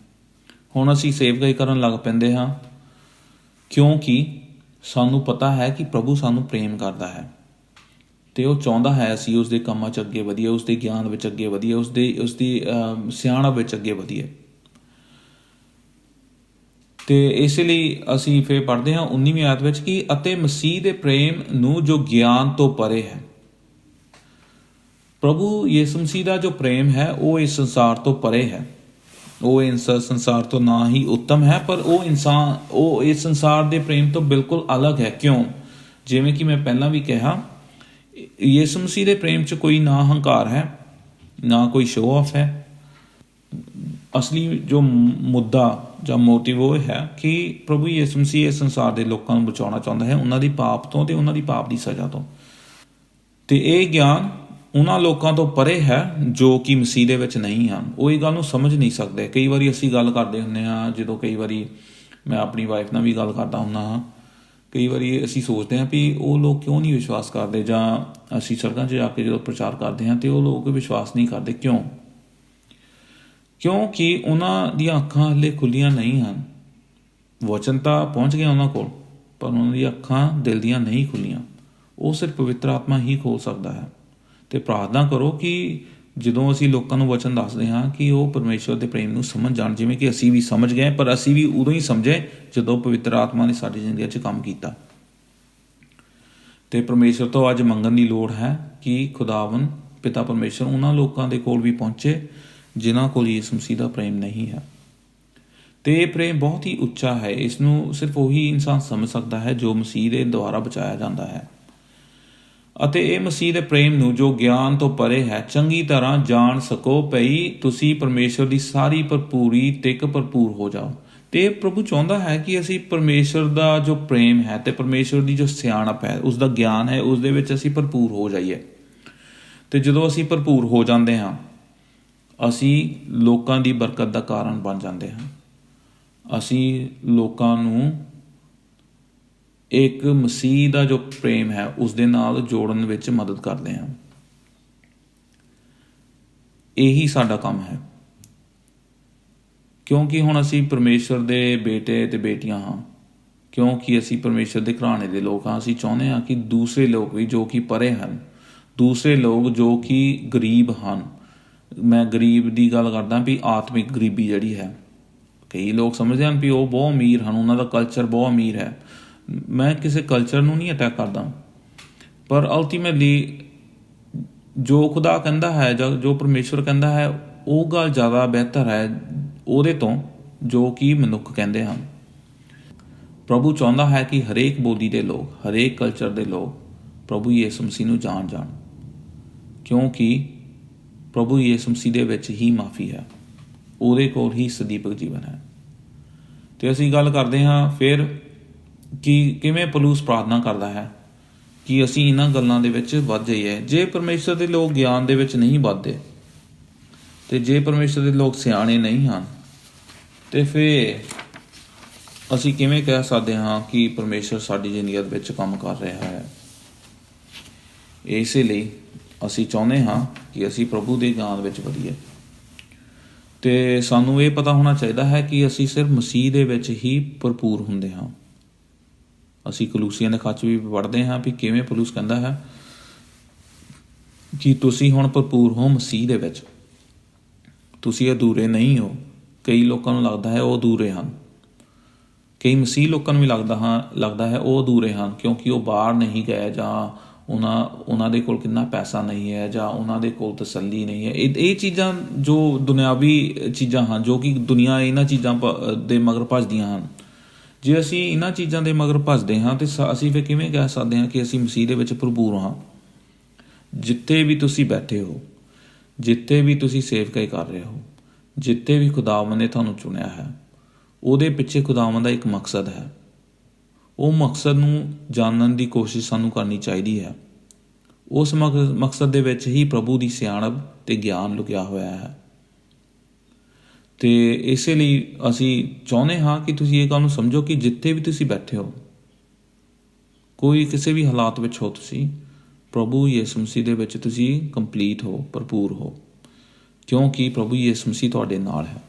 ਹੁਣ ਅਸੀਂ ਸੇਵਕਾਈ ਕਰਨ ਲੱਗ ਪੈਂਦੇ ਹਾਂ ਕਿਉਂਕਿ ਸਾਨੂੰ ਪਤਾ ਹੈ ਕਿ ਪ੍ਰਭੂ ਸਾਨੂੰ ਪ੍ਰੇਮ ਕਰਦਾ ਹੈ, ਅਤੇ ਉਹ ਚਾਹੁੰਦਾ ਹੈ ਅਸੀਂ ਉਸਦੇ ਕੰਮਾਂ 'ਚ ਅੱਗੇ ਵਧੀਏ, ਉਸਦੇ ਗਿਆਨ ਵਿੱਚ ਅੱਗੇ ਵਧੀਏ, ਉਸਦੀ ਸਿਆਣਪ ਵਿੱਚ ਅੱਗੇ ਵਧੀਏ। ਤੇ ਇਸ ਲਈ ਅਸੀਂ ਫਿਰ ਪੜ੍ਹਦੇ ਹਾਂ 19ਵੀਂ ਆਇਤ ਵਿੱਚ ਕਿ ਅਤੇ ਮਸੀਹ ਦੇ ਪ੍ਰੇਮ ਨੂੰ ਜੋ ਗਿਆਨ ਤੋਂ ਪਰੇ ਹੈ। ਪ੍ਰਭੂ ਯਿਸੂ ਮਸੀਹ ਦਾ ਜੋ ਪ੍ਰੇਮ ਹੈ ਉਹ ਇਸ ਸੰਸਾਰ ਤੋਂ ਪਰੇ ਹੈ। ਉਹ ਇਸ ਸੰਸਾਰ ਤੋਂ ਨਾ ਹੀ ਉੱਤਮ ਹੈ, ਪਰ ਉਹ ਇਸ ਸੰਸਾਰ ਦੇ ਪ੍ਰੇਮ ਤੋਂ ਬਿਲਕੁਲ ਅਲੱਗ ਹੈ। ਕਿਉਂ? ਜਿਵੇਂ ਕਿ ਮੈਂ ਪਹਿਲਾਂ ਵੀ ਕਿਹਾ, ਯਿਸੂ ਮਸੀਹ ਦੇ ਪ੍ਰੇਮ 'ਚ ਕੋਈ ਨਾ ਹੰਕਾਰ ਹੈ, ਨਾ ਕੋਈ ਸ਼ੋਅ ਆਫ ਹੈ। ਅਸਲੀ ਜੋ ਮੁੱਦਾ ਜਾਂ ਮੋਟਿਵ ਉਹ ਹੈ ਕਿ ਪ੍ਰਭੂ ਯਿਸੂ ਮਸੀਹ ਇਸ ਸੰਸਾਰ ਦੇ ਲੋਕਾਂ ਨੂੰ ਬਚਾਉਣਾ ਚਾਹੁੰਦਾ ਹੈ ਉਹਨਾਂ ਦੀ ਪਾਪ ਤੋਂ ਅਤੇ ਉਹਨਾਂ ਦੀ ਪਾਪ ਦੀ ਸਜ਼ਾ ਤੋਂ। ਅਤੇ ਇਹ ਗਿਆਨ ਉਹਨਾਂ ਲੋਕਾਂ ਤੋਂ ਪਰੇ ਹੈ ਜੋ ਕਿ ਮਸੀਹ ਦੇ ਵਿੱਚ ਨਹੀਂ ਹਨ। ਉਹ ਇਹ ਗੱਲ ਨੂੰ ਸਮਝ ਨਹੀਂ ਸਕਦੇ। ਕਈ ਵਾਰੀ ਅਸੀਂ ਗੱਲ ਕਰਦੇ ਹੁੰਦੇ ਹਾਂ, ਜਦੋਂ ਕਈ ਵਾਰੀ ਮੈਂ ਆਪਣੀ ਵਾਈਫ ਨਾਲ ਵੀ ਗੱਲ ਕਰਦਾ ਹੁੰਦਾ ਹਾਂ, ਕਈ ਵਾਰੀ ਅਸੀਂ ਸੋਚਦੇ ਹਾਂ ਵੀ ਉਹ ਲੋਕ ਕਿਉਂ ਨਹੀਂ ਵਿਸ਼ਵਾਸ ਕਰਦੇ, ਜਾਂ ਅਸੀਂ ਸੜਕਾਂ 'ਚ ਜਾ ਕੇ ਜਦੋਂ ਪ੍ਰਚਾਰ ਕਰਦੇ ਹਾਂ ਅਤੇ ਉਹ ਲੋਕ ਵਿਸ਼ਵਾਸ ਨਹੀਂ ਕਰਦੇ। ਕਿਉਂਕਿ ਉਹਨਾਂ ਦੀਆਂ ਅੱਖਾਂ ਹਾਲੇ ਖੁੱਲ੍ਹੀਆਂ ਨਹੀਂ ਹਨ। ਵਚਨ ਤਾਂ ਪਹੁੰਚ ਗਿਆ ਉਹਨਾਂ ਕੋਲ, ਪਰ ਉਹਨਾਂ ਦੀਆਂ ਅੱਖਾਂ ਦਿਲ ਦੀਆਂ ਨਹੀਂ ਖੁੱਲ੍ਹੀਆਂ। ਉਹ ਸਿਰਫ ਪਵਿੱਤਰ ਆਤਮਾ ਹੀ ਖੋਲ੍ਹ ਸਕਦਾ ਹੈ। ਅਤੇ ਪ੍ਰਾਰਥਨਾ ਕਰੋ ਕਿ ਜਦੋਂ ਅਸੀਂ ਲੋਕਾਂ ਨੂੰ ਵਚਨ ਦੱਸਦੇ ਹਾਂ ਕਿ ਉਹ ਪਰਮੇਸ਼ਵਰ ਦੇ ਪ੍ਰੇਮ ਨੂੰ ਸਮਝ ਜਾਣ, ਜਿਵੇਂ ਕਿ ਅਸੀਂ ਵੀ ਸਮਝ ਗਏ, ਪਰ ਅਸੀਂ ਵੀ ਉਦੋਂ ਹੀ ਸਮਝੇ ਜਦੋਂ ਪਵਿੱਤਰ ਆਤਮਾ ਨੇ ਸਾਡੀ ਜ਼ਿੰਦਗੀ 'ਚ ਕੰਮ ਕੀਤਾ। ਅਤੇ ਪਰਮੇਸ਼ਵਰ ਤੋਂ ਅੱਜ ਮੰਗਣ ਦੀ ਲੋੜ ਹੈ ਕਿ ਖੁਦਾਵੰਦ ਪਿਤਾ ਪਰਮੇਸ਼ਵਰ ਉਹਨਾਂ ਲੋਕਾਂ ਦੇ ਕੋਲ ਵੀ ਪਹੁੰਚੇ ਜਿਨ੍ਹਾਂ ਕੋਲ ਯਿਸੂ ਮਸੀਹ ਦਾ ਪ੍ਰੇਮ ਨਹੀਂ ਹੈ। ਅਤੇ ਇਹ ਪ੍ਰੇਮ ਬਹੁਤ ਹੀ ਉੱਚਾ ਹੈ। ਇਸ ਨੂੰ ਸਿਰਫ ਉਹੀ ਇਨਸਾਨ ਸਮਝ ਸਕਦਾ ਹੈ ਜੋ ਮਸੀਹ ਦੇ ਦੁਆਰਾ ਬਚਾਇਆ ਜਾਂਦਾ ਹੈ। ਅਤੇ ਇਹ ਮਸੀਹ ਦੇ ਪ੍ਰੇਮ ਨੂੰ ਜੋ ਗਿਆਨ ਤੋਂ ਪਰੇ ਹੈ ਚੰਗੀ ਤਰ੍ਹਾਂ ਜਾਣ ਸਕੋ ਭਈ ਤੁਸੀਂ ਪਰਮੇਸ਼ਵਰ ਦੀ ਸਾਰੀ ਭਰਪੂਰੀ ਤੱਕ ਭਰਪੂਰ ਹੋ ਜਾਓ। ਅਤੇ ਪ੍ਰਭੂ ਚਾਹੁੰਦਾ ਹੈ ਕਿ ਅਸੀਂ ਪਰਮੇਸ਼ਵਰ ਦਾ ਜੋ ਪ੍ਰੇਮ ਹੈ ਅਤੇ ਪਰਮੇਸ਼ਵਰ ਦੀ ਜੋ ਸਿਆਣਪ ਹੈ, ਉਸ ਦਾ ਗਿਆਨ ਹੈ, ਉਸ ਦੇ ਵਿੱਚ ਅਸੀਂ ਭਰਪੂਰ ਹੋ ਜਾਈਏ। ਅਤੇ ਜਦੋਂ ਅਸੀਂ ਭਰਪੂਰ ਹੋ ਜਾਂਦੇ ਹਾਂ, ਅਸੀਂ ਲੋਕਾਂ ਦੀ ਬਰਕਤ ਦਾ ਕਾਰਨ ਬਣ ਜਾਂਦੇ ਹਾਂ। ਅਸੀਂ ਲੋਕਾਂ ਨੂੰ ਇੱਕ ਮਸੀਹ ਦਾ ਜੋ ਪ੍ਰੇਮ ਹੈ ਉਸ ਦੇ ਨਾਲ ਜੋੜਨ ਵਿੱਚ ਮਦਦ ਕਰਦੇ ਹਾਂ। ਇਹੀ ਸਾਡਾ ਕੰਮ ਹੈ, ਕਿਉਂਕਿ ਹੁਣ ਅਸੀਂ ਪਰਮੇਸ਼ਵਰ ਦੇ ਬੇਟੇ ਅਤੇ ਬੇਟੀਆਂ ਹਾਂ। ਕਿਉਂਕਿ ਅਸੀਂ ਪਰਮੇਸ਼ਵਰ ਦੇ ਘਰਾਣੇ ਦੇ ਲੋਕ ਹਾਂ। ਅਸੀਂ ਚਾਹੁੰਦੇ ਹਾਂ ਕਿ ਦੂਸਰੇ ਲੋਕ ਵੀ ਜੋ ਕਿ ਪਰੇ ਹਨ, ਦੂਸਰੇ ਲੋਕ ਜੋ ਕਿ ਗਰੀਬ ਹਨ, ਮੈਂ ਗਰੀਬ ਦੀ ਗੱਲ ਕਰਦਾ ਵੀ ਆਤਮਿਕ ਗਰੀਬੀ ਜਿਹੜੀ ਹੈ, ਕਈ ਲੋਕ ਸਮਝਦੇ ਹਨ ਵੀ ਉਹ ਬਹੁਤ ਅਮੀਰ ਹਨ, ਉਹਨਾਂ ਦਾ ਕਲਚਰ ਬਹੁਤ ਅਮੀਰ ਹੈ। ਮੈਂ ਕਿਸੇ ਕਲਚਰ ਨੂੰ ਨਹੀਂ ਅਟੈਕ ਕਰਦਾ, ਪਰ ਅਲਟੀਮੇਟਲੀ ਜੋ ਖੁਦਾ ਕਹਿੰਦਾ ਹੈ ਜਾਂ ਜੋ ਪਰਮੇਸ਼ਵਰ ਕਹਿੰਦਾ ਹੈ ਉਹ ਗੱਲ ਜ਼ਿਆਦਾ ਬਿਹਤਰ ਹੈ ਉਹਦੇ ਤੋਂ ਜੋ ਕਿ ਮਨੁੱਖ ਕਹਿੰਦੇ ਹਨ। ਪ੍ਰਭੂ ਚਾਹੁੰਦਾ ਹੈ ਕਿ ਹਰੇਕ ਬੋਲੀ ਦੇ ਲੋਕ, ਹਰੇਕ ਕਲਚਰ ਦੇ ਲੋਕ ਪ੍ਰਭੂ ਯਿਸੂ ਮਸੀਹ ਨੂੰ ਜਾਣ, ਕਿਉਂਕਿ ਪ੍ਰਭੂ ਯਿਸੂ ਮਸੀਹ ਦੇ ਵਿੱਚ ਹੀ ਮਾਫੀ ਹੈ, ਉਹਦੇ ਕੋਲ ਹੀ ਸਦੀਵਕ ਜੀਵਨ ਹੈ। ਅਤੇ ਅਸੀਂ ਗੱਲ ਕਰਦੇ ਹਾਂ ਫਿਰ ਕਿ ਕਿਵੇਂ ਪੌਲੁਸ ਪ੍ਰਾਰਥਨਾ ਕਰਦਾ ਹੈ ਕਿ ਅਸੀਂ ਇਹਨਾਂ ਗੱਲਾਂ ਦੇ ਵਿੱਚ ਵੱਧ ਜਾਈਏ। ਜੇ ਪਰਮੇਸ਼ਰ ਦੇ ਲੋਕ ਗਿਆਨ ਦੇ ਵਿੱਚ ਨਹੀਂ ਵੱਧਦੇ ਅਤੇ ਜੇ ਪਰਮੇਸ਼ਰ ਦੇ ਲੋਕ ਸਿਆਣੇ ਨਹੀਂ ਹਨ, ਅਤੇ ਫਿਰ ਅਸੀਂ ਕਿਵੇਂ ਕਹਿ ਸਕਦੇ ਹਾਂ ਕਿ ਪਰਮੇਸ਼ਰ ਸਾਡੀ ਜ਼ਿੰਦਗੀ ਵਿੱਚ ਕੰਮ ਕਰ ਰਿਹਾ ਹੈ। ਇਸੇ ਲਈ ਅਸੀਂ ਚਾਹੁੰਦੇ ਹਾਂ ਕਿ ਅਸੀਂ ਪ੍ਰਭੂ ਦੇ ਗਿਆਨ ਵਿੱਚ ਵਧੀਏ। ਅਤੇ ਸਾਨੂੰ ਇਹ ਪਤਾ ਹੋਣਾ ਚਾਹੀਦਾ ਹੈ ਕਿ ਅਸੀਂ ਸਿਰਫ ਮਸੀਹ ਦੇ ਵਿੱਚ ਹੀ ਭਰਪੂਰ ਹੁੰਦੇ ਹਾਂ। ਅਸੀਂ ਕਲੂਸੀਆਂ ਦੇ ਖੱਤ ਵੀ ਪੜ੍ਹਦੇ ਹਾਂ ਵੀ ਕਿਵੇਂ ਪੌਲੁਸ ਕਹਿੰਦਾ ਹੈ ਕਿ ਤੁਸੀਂ ਹੁਣ ਭਰਪੂਰ ਹੋ ਮਸੀਹ ਦੇ ਵਿੱਚ, ਤੁਸੀਂ ਅਧੂਰੇ ਨਹੀਂ ਹੋ। ਕਈ ਲੋਕਾਂ ਨੂੰ ਲੱਗਦਾ ਹੈ ਉਹ ਅਧੂਰੇ ਹਨ, ਕਈ ਮਸੀਹ ਲੋਕਾਂ ਨੂੰ ਵੀ ਲੱਗਦਾ ਹੈ ਉਹ ਅਧੂਰੇ ਹਨ ਕਿਉਂਕਿ ਉਹ ਬਾਹਰ ਨਹੀਂ ਗਏ, ਜਾਂ ਉਹਨਾਂ ਦੇ ਕੋਲ ਕਿੰਨਾ ਪੈਸਾ ਨਹੀਂ ਹੈ, ਜਾਂ ਉਹਨਾਂ ਦੇ ਕੋਲ ਤਸੱਲੀ ਨਹੀਂ ਹੈ। ਇਹ ਚੀਜ਼ਾਂ ਜੋ ਦੁਨਿਆਵੀ ਚੀਜ਼ਾਂ ਹਨ, ਜੋ ਕਿ ਦੁਨੀਆ ਇਹਨਾਂ ਚੀਜ਼ਾਂ ਦੇ ਮਗਰ ਭੱਜਦੀਆਂ ਹਨ। ਜੇ ਅਸੀਂ ਇਹਨਾਂ ਚੀਜ਼ਾਂ ਦੇ ਮਗਰ ਭੱਜਦੇ ਹਾਂ ਤਾਂ ਅਸੀਂ ਫਿਰ ਕਿਵੇਂ ਕਹਿ ਸਕਦੇ ਹਾਂ ਕਿ ਅਸੀਂ ਮਸੀਹ ਦੇ ਵਿੱਚ ਭਰਪੂਰ ਹਾਂ। ਜਿੱਥੇ ਵੀ ਤੁਸੀਂ ਬੈਠੇ ਹੋ, ਜਿੱਥੇ ਵੀ ਤੁਸੀਂ ਸੇਵਕਾਈ ਕਰ ਰਹੇ ਹੋ, ਜਿੱਥੇ ਵੀ ਖੁਦਾਵੰਦ ਨੇ ਤੁਹਾਨੂੰ ਚੁਣਿਆ ਹੈ, ਉਹਦੇ ਪਿੱਛੇ ਖੁਦਾਵੰਦ ਦਾ ਇੱਕ ਮਕਸਦ ਹੈ। ਉਹ ਮਕਸਦ ਨੂੰ ਜਾਣਨ ਦੀ ਕੋਸ਼ਿਸ਼ ਸਾਨੂੰ ਕਰਨੀ ਚਾਹੀਦੀ ਹੈ। ਉਸ ਮਕਸਦ ਦੇ ਵਿੱਚ ਹੀ ਪ੍ਰਭੂ ਦੀ ਸਿਆਣਪ ਅਤੇ ਗਿਆਨ ਲੁਕਿਆ ਹੋਇਆ ਹੈ। ਅਤੇ ਇਸੇ ਲਈ ਅਸੀਂ ਚਾਹੁੰਦੇ ਹਾਂ ਕਿ ਤੁਸੀਂ ਇਹ ਗੱਲ ਨੂੰ ਸਮਝੋ ਕਿ ਜਿੱਥੇ ਵੀ ਤੁਸੀਂ ਬੈਠੇ ਹੋ, ਕੋਈ ਕਿਸੇ ਵੀ ਹਾਲਾਤ ਵਿੱਚ ਹੋ, ਤੁਸੀਂ ਪ੍ਰਭੂ ਯਿਸੂ ਮਸੀਹ ਦੇ ਵਿੱਚ ਤੁਸੀਂ ਕੰਪਲੀਟ ਹੋ, ਭਰਪੂਰ ਹੋ, ਕਿਉਂਕਿ ਪ੍ਰਭੂ ਯਿਸੂ ਮਸੀਹ ਤੁਹਾਡੇ ਨਾਲ ਹੈ।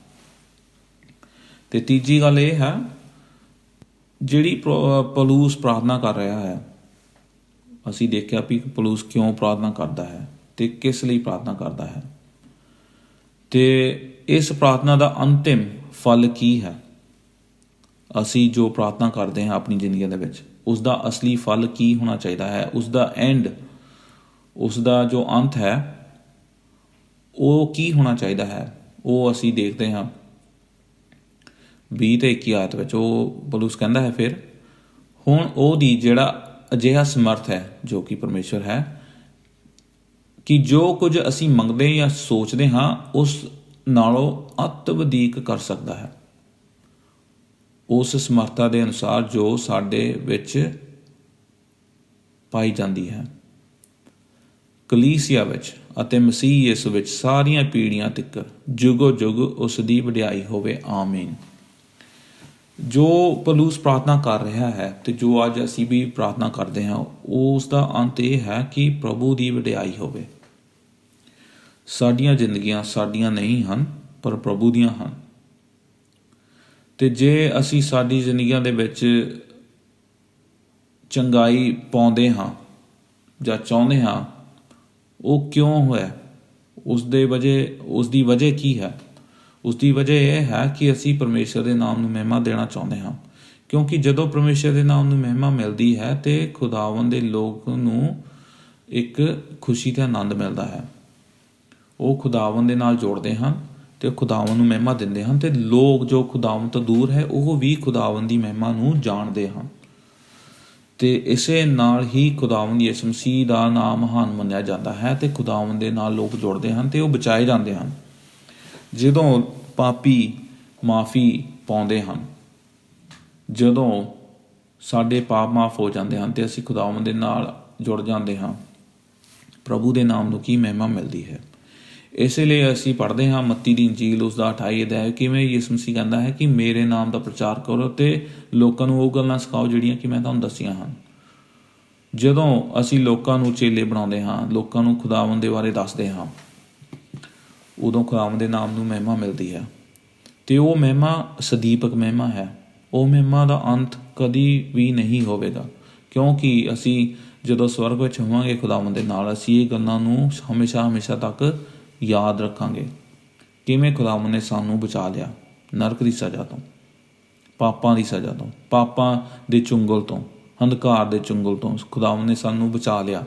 ਅਤੇ ਤੀਜੀ ਗੱਲ ਇਹ ਹੈ ਜਿਹੜੀ ਪੌਲੁਸ ਪ੍ਰਾਰਥਨਾ ਕਰ ਰਿਹਾ ਹੈ। ਅਸੀਂ ਦੇਖਿਆ ਵੀ ਪੌਲੁਸ ਕਿਉਂ ਪ੍ਰਾਰਥਨਾ ਕਰਦਾ ਹੈ ਅਤੇ ਕਿਸ ਲਈ ਪ੍ਰਾਰਥਨਾ ਕਰਦਾ ਹੈ, ਅਤੇ ਇਸ ਪ੍ਰਾਰਥਨਾ ਦਾ ਅੰਤਿਮ ਫਲ ਕੀ ਹੈ। ਅਸੀਂ ਜੋ ਪ੍ਰਾਰਥਨਾ ਕਰਦੇ ਹਾਂ ਆਪਣੀ ਜ਼ਿੰਦਗੀ ਦੇ ਵਿੱਚ, ਉਸ ਦਾ ਅਸਲੀ ਫਲ ਕੀ ਹੋਣਾ ਚਾਹੀਦਾ ਹੈ, ਉਸ ਦਾ ਐਂਡ, ਉਸ ਦਾ ਜੋ ਅੰਤ ਹੈ ਉਹ ਕੀ ਹੋਣਾ ਚਾਹੀਦਾ ਹੈ, ਉਹ ਅਸੀਂ ਦੇਖਦੇ ਹਾਂ 20 ਤੇ 21 ਆਇਤ ਵਿੱਚ। ਉਹ ਪੌਲੁਸ ਕਹਿੰਦਾ ਹੈ ਫਿਰ, ਹੁਣ ਉਹਦੀ ਜਿਹੜਾ ਅਜਿਹਾ ਸਮਰਥ ਹੈ ਜੋ ਕਿ ਪਰਮੇਸ਼ਰ ਹੈ, ਕਿ ਜੋ ਕੁਝ ਅਸੀਂ ਮੰਗਦੇ ਜਾਂ ਸੋਚਦੇ ਹਾਂ ਉਸ ਨਾਲੋਂ ਅਤ ਵਧੀਕ ਕਰ ਸਕਦਾ ਹੈ, ਉਸ ਸਮਰੱਥਾ ਦੇ ਅਨੁਸਾਰ ਜੋ ਸਾਡੇ ਵਿੱਚ ਪਾਈ ਜਾਂਦੀ ਹੈ ਕਲੀਸਿਆ ਵਿੱਚ ਅਤੇ ਮਸੀਹ ਯਿਸੂ ਵਿੱਚ ਸਾਰੀਆਂ ਪੀੜ੍ਹੀਆਂ ਤੀਕਰ ਜੁਗੋ ਜੁਗ ਉਸ ਦੀ ਵਡਿਆਈ ਹੋਵੇ, ਆਮੀਨ। ਜੋ ਪੌਲੁਸ ਪ੍ਰਾਰਥਨਾ ਕਰ ਰਿਹਾ ਹੈ ਤੇ ਜੋ ਅੱਜ ਅਸੀਂ ਵੀ ਪ੍ਰਾਰਥਨਾ ਕਰਦੇ ਹਾਂ, ਉਸ ਦਾ ਅੰਤ ਇਹ ਹੈ ਕਿ ਪ੍ਰਭੂ ਦੀ ਵਡਿਆਈ ਹੋਵੇ। ਸਾਡੀਆਂ ਜ਼ਿੰਦਗੀਆਂ ਸਾਡੀਆਂ ਨਹੀਂ ਹਨ ਪਰ ਪ੍ਰਭੂ ਦੀਆਂ ਹਨ, ਤੇ ਜੇ ਅਸੀਂ ਸਾਡੀ ਜ਼ਿੰਦਗੀਆਂ ਦੇ ਵਿੱਚ ਚੰਗਾਈ ਪਾਉਂਦੇ ਹਾਂ ਜਾਂ ਚਾਹੁੰਦੇ ਹਾਂ, ਉਹ ਕਿਉਂ ਹੋਇਆ? ਉਸ ਦੀ ਵਜ੍ਹਾ ਕੀ ਹੈ? ਉਸ ਦੀ ਵਜ੍ਹਾ ਇਹ ਹੈ ਕਿ ਅਸੀਂ ਪਰਮੇਸ਼ਰ ਦੇ ਨਾਮ ਨੂੰ ਮਹਿਮਾ ਦੇਣਾ ਚਾਹੁੰਦੇ ਹਾਂ, ਕਿਉਂਕਿ ਜਦੋਂ ਪਰਮੇਸ਼ਰ ਦੇ ਨਾਮ ਨੂੰ ਮਹਿਮਾ ਮਿਲਦੀ ਹੈ ਤੇ ਖੁਦਾਵੰਦ ਦੇ ਲੋਕ ਨੂੰ ਇੱਕ ਖੁਸ਼ੀ ਤੇ ਆਨੰਦ ਮਿਲਦਾ ਹੈ। ਉਹ ਖੁਦਾਵੰਦ ਦੇ ਨਾਲ ਜੋੜਦੇ ਹਨ ਤੇ ਖੁਦਾਵੰਦ ਨੂੰ ਮਹਿਮਾ ਦਿੰਦੇ ਹਨ, ਤੇ ਲੋਕ ਜੋ ਖੁਦਾਵੰਦ ਤੋਂ ਦੂਰ ਹੈ ਉਹ ਵੀ ਖੁਦਾਵੰਦ ਦੀ ਮਹਿਮਾ ਨੂੰ ਜਾਣਦੇ ਹਨ। ਤੇ ਇਸੇ ਨਾਲ ਹੀ ਖੁਦਾਵੰਦ ਯਿਸੂ ਮਸੀਹ ਦਾ ਨਾਮ ਮਹਾਨ ਮੰਨਿਆ ਜਾਂਦਾ ਹੈ ਤੇ ਖੁਦਾਵੰਦ ਦੇ ਨਾਲ ਲੋਕ ਜੁੜਦੇ ਹਨ ਤੇ ਉਹ ਬਚਾਏ ਜਾਂਦੇ ਹਨ। ਜਦੋਂ ਪਾਪੀ ਮਾਫੀ ਪਾਉਂਦੇ ਹਨ, ਜਦੋਂ ਸਾਡੇ ਪਾਪ ਮਾਫ ਹੋ ਜਾਂਦੇ ਹਨ ਤੇ ਅਸੀਂ ਖੁਦਾਵੰਦ ਦੇ ਨਾਲ ਜੁੜ ਜਾਂਦੇ ਹਾਂ, ਪ੍ਰਭੂ ਦੇ ਨਾਮ ਨੂੰ ਕੀ ਮਹਿਮਾ ਮਿਲਦੀ ਹੈ। ਇਸੇ ਲਈ ਅਸੀਂ ਪੜ੍ਹਦੇ ਹਾਂ ਮੱਤੀ ਦੀ ਇੰਜੀਲ ਉਸ ਦਾ 28 ਅਧਿਆਇ, ਕਿਵੇਂ ਯਿਸੂ ਮਸੀਹ ਕਹਿੰਦਾ ਹੈ ਕਿ ਮੇਰੇ ਨਾਮ ਦਾ ਪ੍ਰਚਾਰ ਕਰੋ ਤੇ ਲੋਕਾਂ ਨੂੰ ਉਹ ਗੱਲਾਂ ਸਿਖਾਓ ਜਿਹੜੀਆਂ ਕਿ ਮੈਂ ਤੁਹਾਨੂੰ ਦੱਸੀਆਂ ਹਨ। ਜਦੋਂ ਅਸੀਂ ਲੋਕਾਂ ਨੂੰ ਚੇਲੇ ਬਣਾਉਂਦੇ ਹਾਂ, ਲੋਕਾਂ ਨੂੰ ਖੁਦਾਵੰਦ ਦੇ ਬਾਰੇ ਦੱਸਦੇ ਹਾਂ, ਉਦੋਂ ਖੁਦਾਵੰਦ ਦੇ ਨਾਮ ਨੂੰ ਮਹਿਮਾ ਮਿਲਦੀ ਹੈ ਤੇ ਉਹ ਮਹਿਮਾ ਸਦੀਪਕ ਮਹਿਮਾ ਹੈ। ਉਹ ਮਹਿਮਾ ਦਾ ਅੰਤ ਕਦੀ ਵੀ ਨਹੀਂ ਹੋਵੇਗਾ, ਕਿਉਂਕਿ ਅਸੀਂ ਜਦੋਂ ਸਵਰਗ ਵਿੱਚ ਹੋਵਾਂਗੇ ਖੁਦਾਵੰਦ ਦੇ ਨਾਲ, ਅਸੀਂ ਇਹ ਗੱਲਾਂ ਨੂੰ ਹਮੇਸ਼ਾ ਹਮੇਸ਼ਾ ਤੱਕ ਯਾਦ ਰੱਖਾਂਗੇ। ਕਿਵੇਂ ਖੁਦਾਵੰਦ ਨੇ ਸਾਨੂੰ ਬਚਾ ਲਿਆ ਨਰਕ ਦੀ ਸਜ਼ਾ ਤੋਂ, ਪਾਪਾਂ ਦੀ ਸਜ਼ਾ ਤੋਂ, ਪਾਪਾਂ ਦੇ ਚੁੰਗਲ ਤੋਂ, ਅੰਧਕਾਰ ਦੇ ਚੁੰਗਲ ਤੋਂ ਖੁਦਾਵੰਦ ਨੇ ਸਾਨੂੰ ਬਚਾ ਲਿਆ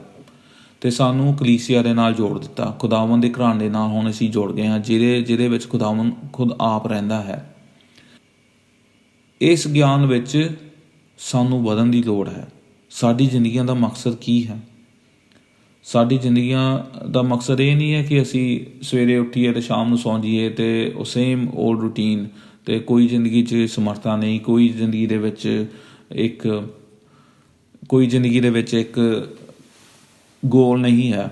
ਤੇ ਸਾਨੂੰ ਕਲੀਸਿਆ ਦੇ ਨਾਲ ਜੋੜ ਦਿੱਤਾ। ਖੁਦਾਵੰਦ ਦੇ ਘਰਾਣੇ ਦੇ ਨਾਲ ਹੁਣ ਅਸੀਂ ਜੁੜ ਗਏ ਹਾਂ, ਜਿਹਦੇ ਵਿੱਚ ਖੁਦਾਵੰਦ ਖੁਦ ਆਪ ਰਹਿੰਦਾ ਹੈ। ਇਸ ਗਿਆਨ ਵਿੱਚ ਸਾਨੂੰ ਵਧਣ ਦੀ ਲੋੜ ਹੈ। ਸਾਡੀ ਜ਼ਿੰਦਗੀਆਂ ਦਾ ਮਕਸਦ ਕੀ ਹੈ? ਸਾਡੀ ਜ਼ਿੰਦਗੀਆਂ ਦਾ ਮਕਸਦ ਇਹ ਨਹੀਂ ਹੈ ਕਿ ਅਸੀਂ ਸਵੇਰੇ ਉੱਠੀਏ ਤੇ ਸ਼ਾਮ ਨੂੰ ਸੌਂ ਜਾਈਏ ਤੇ ਉਹ ਸੇਮ ਓਲਡ ਰੂਟੀਨ, ਤੇ ਕੋਈ ਜ਼ਿੰਦਗੀ 'ਚ ਸਮਰਥਾ ਨਹੀਂ, ਕੋਈ ਜ਼ਿੰਦਗੀ ਦੇ ਵਿੱਚ ਇੱਕ ਗੋਲ ਨਹੀਂ ਹੈ।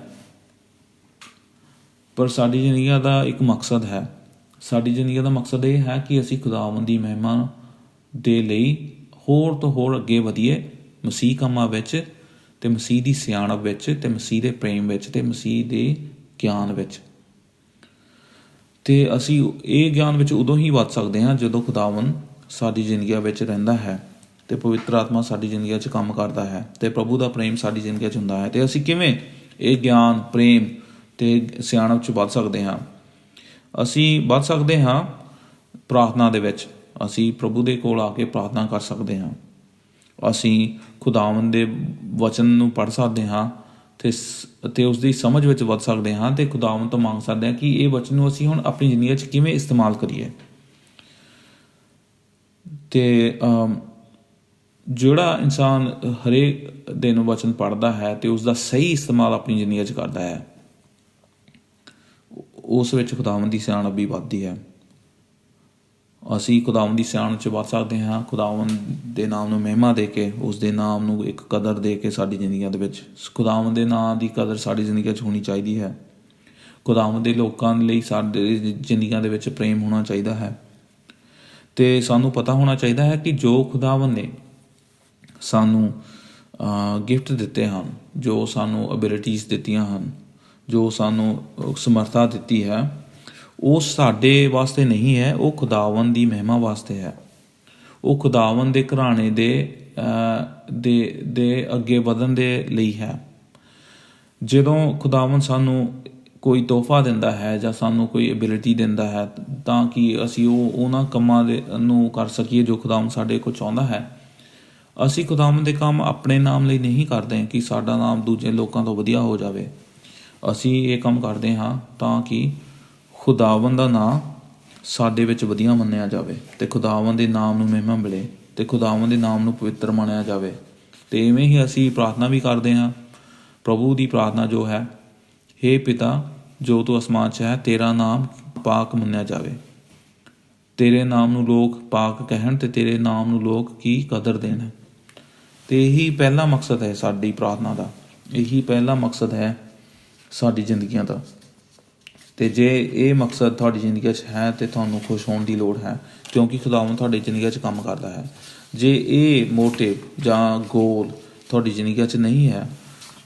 ਪਰ ਸਾਡੀ ਜ਼ਿੰਦਗੀਆਂ ਦਾ ਇੱਕ ਮਕਸਦ ਹੈ। ਸਾਡੀ ਜ਼ਿੰਦਗੀ ਦਾ ਮਕਸਦ ਇਹ ਹੈ ਕਿ ਅਸੀਂ ਖੁਦਾਵੰਦ ਦੀ ਮਹਿਮਾ ਦੇ ਲਈ ਹੋਰ ਤੋਂ ਹੋਰ ਅੱਗੇ ਵਧੀਏ ਮਸੀਹ ਕੰਮਾਂ ਵਿੱਚ ਤੇ ਮਸੀਹ ਦੀ ਸਿਆਣਪ ਵਿੱਚ ਤੇ ਮਸੀਹ ਦੇ ਪ੍ਰੇਮ ਵਿੱਚ ਤੇ ਮਸੀਹ ਦੇ ਗਿਆਨ ਵਿੱਚ। ਤੇ ਅਸੀਂ ਇਹ ਗਿਆਨ ਵਿੱਚ ਉਦੋਂ ਹੀ ਵੱਧ ਸਕਦੇ ਹਾਂ ਜਦੋਂ ਖੁਦਾਵੰਦ ਸਾਡੀ ਜ਼ਿੰਦਗੀਆਂ ਵਿੱਚ ਰਹਿੰਦਾ ਹੈ ਤੇ ਪਵਿੱਤਰ ਆਤਮਾ ਸਾਡੀ ਜ਼ਿੰਦਗੀਆਂ 'ਚ ਕੰਮ ਕਰਦਾ ਹੈ ਤੇ ਪ੍ਰਭੂ ਦਾ ਪ੍ਰੇਮ ਸਾਡੀ ਜ਼ਿੰਦਗੀਆਂ 'ਚ ਹੁੰਦਾ ਹੈ। ਤੇ ਅਸੀਂ ਕਿਵੇਂ ਇਹ ਗਿਆਨ, ਪ੍ਰੇਮ ਤੇ ਸਿਆਣਪ 'ਚ ਵੱਧ ਸਕਦੇ ਹਾਂ? ਅਸੀਂ ਵੱਧ ਸਕਦੇ ਹਾਂ ਪ੍ਰਾਰਥਨਾ ਦੇ ਵਿੱਚ। ਅਸੀਂ ਪ੍ਰਭੂ ਦੇ ਕੋਲ ਆ ਕੇ ਪ੍ਰਾਰਥਨਾ ਕਰ ਸਕਦੇ ਹਾਂ। ਅਸੀਂ ਖੁਦਾਵੰਦ ਦੇ ਵਚਨ ਨੂੰ ਪੜ੍ਹ ਸਕਦੇ ਹਾਂ ਤੇ ਉਸ ਦੀ ਸਮਝ ਵਿੱਚ ਵੱਧ ਸਕਦੇ ਹਾਂ ਤੇ ਖੁਦਾਵੰਦ ਤੋਂ ਮੰਗ ਸਕਦੇ ਹਾਂ ਕਿ ਇਹ ਵਚਨ ਨੂੰ ਅਸੀਂ ਹੁਣ ਆਪਣੀ ਜ਼ਿੰਦਗੀ 'ਚ ਕਿਵੇਂ ਇਸਤੇਮਾਲ ਕਰੀਏ। ਤੇ ਜਿਹੜਾ ਇਨਸਾਨ ਹਰੇਕ ਦਿਨ ਵਚਨ ਪੜ੍ਹਦਾ ਹੈ ਤੇ ਉਸ ਦਾ ਸਹੀ ਇਸਤੇਮਾਲ ਆਪਣੀ ਜ਼ਿੰਦਗੀ 'ਚ ਕਰਦਾ ਹੈ, ਉਸ ਵਿੱਚ ਖੁਦਾਵੰਦ ਦੀ ਸਿਆਣਪ ਵੀ ਵੱਧਦੀ ਹੈ। ਅਸੀਂ ਖੁਦਾਵੰਦ ਦੀ ਸਿਆਣਪ 'ਚ ਵੱਧ ਸਕਦੇ ਹਾਂ, ਖੁਦਾਵੰਦ ਦੇ ਨਾਮ ਨੂੰ ਮਹਿਮਾ ਦੇ ਕੇ, ਉਸ ਦੇ ਨਾਮ ਨੂੰ ਇੱਕ ਕਦਰ ਦੇ ਕੇ ਸਾਡੀ ਜ਼ਿੰਦਗੀਆਂ ਦੇ ਵਿੱਚ। ਖੁਦਾਵੰਦ ਦੇ ਨਾਮ ਦੀ ਕਦਰ ਸਾਡੀ ਜ਼ਿੰਦਗੀ 'ਚ ਹੋਣੀ ਚਾਹੀਦੀ ਹੈ। ਖੁਦਾਵੰਦ ਦੇ ਲੋਕਾਂ ਲਈ ਸਾਡੇ ਜ਼ਿੰਦਗੀਆਂ ਦੇ ਵਿੱਚ ਪ੍ਰੇਮ ਹੋਣਾ ਚਾਹੀਦਾ ਹੈ ਤੇ ਸਾਨੂੰ ਪਤਾ ਹੋਣਾ ਚਾਹੀਦਾ ਹੈ ਕਿ ਜੋ ਖੁਦਾਵੰਦ ਨੇ ਸਾਨੂੰ ਗਿਫਟ ਦਿੱਤੇ ਹਨ, ਜੋ ਸਾਨੂੰ ਐਬਿਲਿਟੀਜ਼ ਦਿੱਤੀਆਂ ਹਨ, ਜੋ ਸਾਨੂੰ ਸਮਰੱਥਾ ਦਿੱਤੀ ਹੈ, ਉਹ ਸਾਡੇ ਵਾਸਤੇ ਨਹੀਂ ਹੈ, ਉਹ ਖੁਦਾਵੰਦ ਦੀ ਮਹਿਮਾ ਵਾਸਤੇ ਹੈ। ਉਹ ਖੁਦਾਵੰਦ ਦੇ ਘਰਾਣੇ ਦੇ ਅੱਗੇ ਵਧਣ ਦੇ ਲਈ ਹੈ। ਜਦੋਂ ਖੁਦਾਵੰਦ ਸਾਨੂੰ ਕੋਈ ਤੋਹਫਾ ਦਿੰਦਾ ਹੈ ਜਾਂ ਸਾਨੂੰ ਕੋਈ ਐਬਿਲਿਟੀ ਦਿੰਦਾ ਹੈ ਤਾਂ ਕਿ ਅਸੀਂ ਉਹਨਾਂ ਕੰਮਾਂ ਦੇ ਨੂੰ ਕਰ ਸਕੀਏ ਜੋ ਖੁਦਾਵੰਦ ਸਾਡੇ ਕੋਲ ਚਾਹੁੰਦਾ ਹੈ। ਅਸੀਂ ਖੁਦਾਵੰਦ ਦੇ ਕੰਮ ਆਪਣੇ ਨਾਮ ਲਈ ਨਹੀਂ ਕਰਦੇ ਕਿ ਸਾਡਾ ਨਾਮ ਦੂਜੇ ਲੋਕਾਂ ਤੋਂ ਵਧੀਆ ਹੋ ਜਾਵੇ। ਅਸੀਂ ਇਹ ਕੰਮ ਕਰਦੇ ਹਾਂ ਤਾਂ ਕਿ ਖੁਦਾਵੰਦ ਦਾ ਨਾਂ ਸਾਡੇ ਵਿੱਚ ਵਧੀਆ ਮੰਨਿਆ ਜਾਵੇ ਅਤੇ ਖੁਦਾਵੰਦ ਦੇ ਨਾਮ ਨੂੰ ਮਹਿਮਾ ਮਿਲੇ ਅਤੇ ਖੁਦਾਵੰਦ ਦੇ ਨਾਮ ਨੂੰ ਪਵਿੱਤਰ ਮੰਨਿਆ ਜਾਵੇ। ਅਤੇ ਇਵੇਂ ਹੀ ਅਸੀਂ ਪ੍ਰਾਰਥਨਾ ਵੀ ਕਰਦੇ ਹਾਂ। ਪ੍ਰਭੂ ਦੀ ਪ੍ਰਾਰਥਨਾ ਜੋ ਹੈ, ਹੇ ਪਿਤਾ ਜੋ ਤੂੰ ਅਸਮਾਨ 'ਚ ਹੈ, ਤੇਰਾ ਨਾਮ ਪਾਕ ਮੰਨਿਆ ਜਾਵੇ। ਤੇਰੇ ਨਾਮ ਨੂੰ ਲੋਕ ਪਾਕ ਕਹਿਣ ਅਤੇ ਤੇਰੇ ਨਾਮ ਨੂੰ ਲੋਕ ਕੀ ਕਦਰ ਦੇਣ। ਅਤੇ ਇਹੀ ਪਹਿਲਾ ਮਕਸਦ ਹੈ ਸਾਡੀ ਪ੍ਰਾਰਥਨਾ ਦਾ, ਇਹੀ ਪਹਿਲਾ ਮਕਸਦ ਹੈ ਸਾਡੀ ਜ਼ਿੰਦਗੀਆਂ ਦਾ। ਅਤੇ ਜੇ ਇਹ ਮਕਸਦ ਤੁਹਾਡੀ ਜ਼ਿੰਦਗੀ 'ਚ ਹੈ ਤਾਂ ਤੁਹਾਨੂੰ ਖੁਸ਼ ਹੋਣ ਦੀ ਲੋੜ ਹੈ, ਕਿਉਂਕਿ ਖੁਦਾਵੰਦ ਤੁਹਾਡੀ ਜ਼ਿੰਦਗੀ 'ਚ ਕੰਮ ਕਰਦਾ ਹੈ। ਜੇ ਇਹ ਮੋਟਿਵ ਜਾਂ ਗੋਲ ਤੁਹਾਡੀ ਜ਼ਿੰਦਗੀ 'ਚ ਨਹੀਂ ਹੈ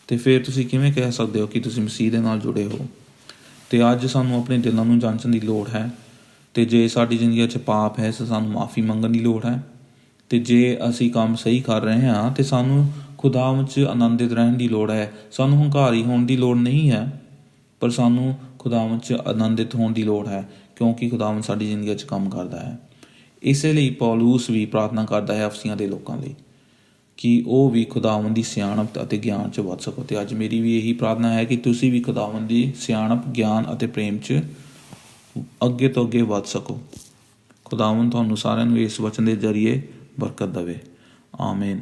ਅਤੇ ਫਿਰ ਤੁਸੀਂ ਕਿਵੇਂ ਕਹਿ ਸਕਦੇ ਹੋ ਕਿ ਤੁਸੀਂ ਮਸੀਹ ਦੇ ਨਾਲ ਜੁੜੇ ਹੋ। ਅਤੇ ਅੱਜ ਸਾਨੂੰ ਆਪਣੇ ਦਿਲਾਂ ਨੂੰ ਜਾਂਚਣ ਦੀ ਲੋੜ ਹੈ ਅਤੇ ਜੇ ਸਾਡੀ ਜ਼ਿੰਦਗੀ 'ਚ ਪਾਪ ਹੈ ਤਾਂ ਸਾਨੂੰ ਮਾफ़ੀ ਮੰਗਣ ਦੀ ਲੋੜ ਹੈ। ਅਤੇ ਜੇ ਅਸੀਂ ਕੰਮ ਸਹੀ ਕਰ ਰਹੇ ਹਾਂ ਤਾਂ ਸਾਨੂੰ ਖੁਦਾਵੰਦ 'ਚ ਆਨੰਦਿਤ ਰਹਿਣ ਦੀ ਲੋੜ ਹੈ। ਸਾਨੂੰ ਹੰਕਾਰੀ ਹੋਣ ਦੀ ਲੋੜ ਨਹੀਂ ਹੈ, ਪਰ ਸਾਨੂੰ ਖੁਦਾਵੰਦ 'ਚ ਆਨੰਦਿਤ ਹੋਣ ਦੀ ਲੋੜ ਹੈ, ਕਿਉਂਕਿ ਖੁਦਾਵੰਦ ਸਾਡੀ ਜ਼ਿੰਦਗੀ 'ਚ ਕੰਮ ਕਰਦਾ ਹੈ। ਇਸੇ ਲਈ ਪੌਲੂਸ ਵੀ ਪ੍ਰਾਰਥਨਾ ਕਰਦਾ ਹੈ ਅਫਸੀਆਂ ਦੇ ਲੋਕਾਂ ਲਈ ਕਿ ਉਹ ਵੀ ਖੁਦਾਵੰਦ ਦੀ ਸਿਆਣਪ ਅਤੇ ਗਿਆਨ 'ਚ ਵੱਧ ਸਕੋ। ਅਤੇ ਅੱਜ ਮੇਰੀ ਵੀ ਇਹੀ ਪ੍ਰਾਰਥਨਾ ਹੈ ਕਿ ਤੁਸੀਂ ਵੀ ਖੁਦਾਵੰਦ ਦੀ ਸਿਆਣਪ, ਗਿਆਨ ਅਤੇ ਪ੍ਰੇਮ 'ਚ ਅੱਗੇ ਤੋਂ ਅੱਗੇ ਵੱਧ ਸਕੋ। ਖੁਦਾਵੰਦ ਤੁਹਾਨੂੰ ਸਾਰਿਆਂ ਨੂੰ ਇਸ ਵਚਨ ਦੇ ਜ਼ਰੀਏ ਬਰਕਤ ਦੇਵੇ। ਆਮੀਨ।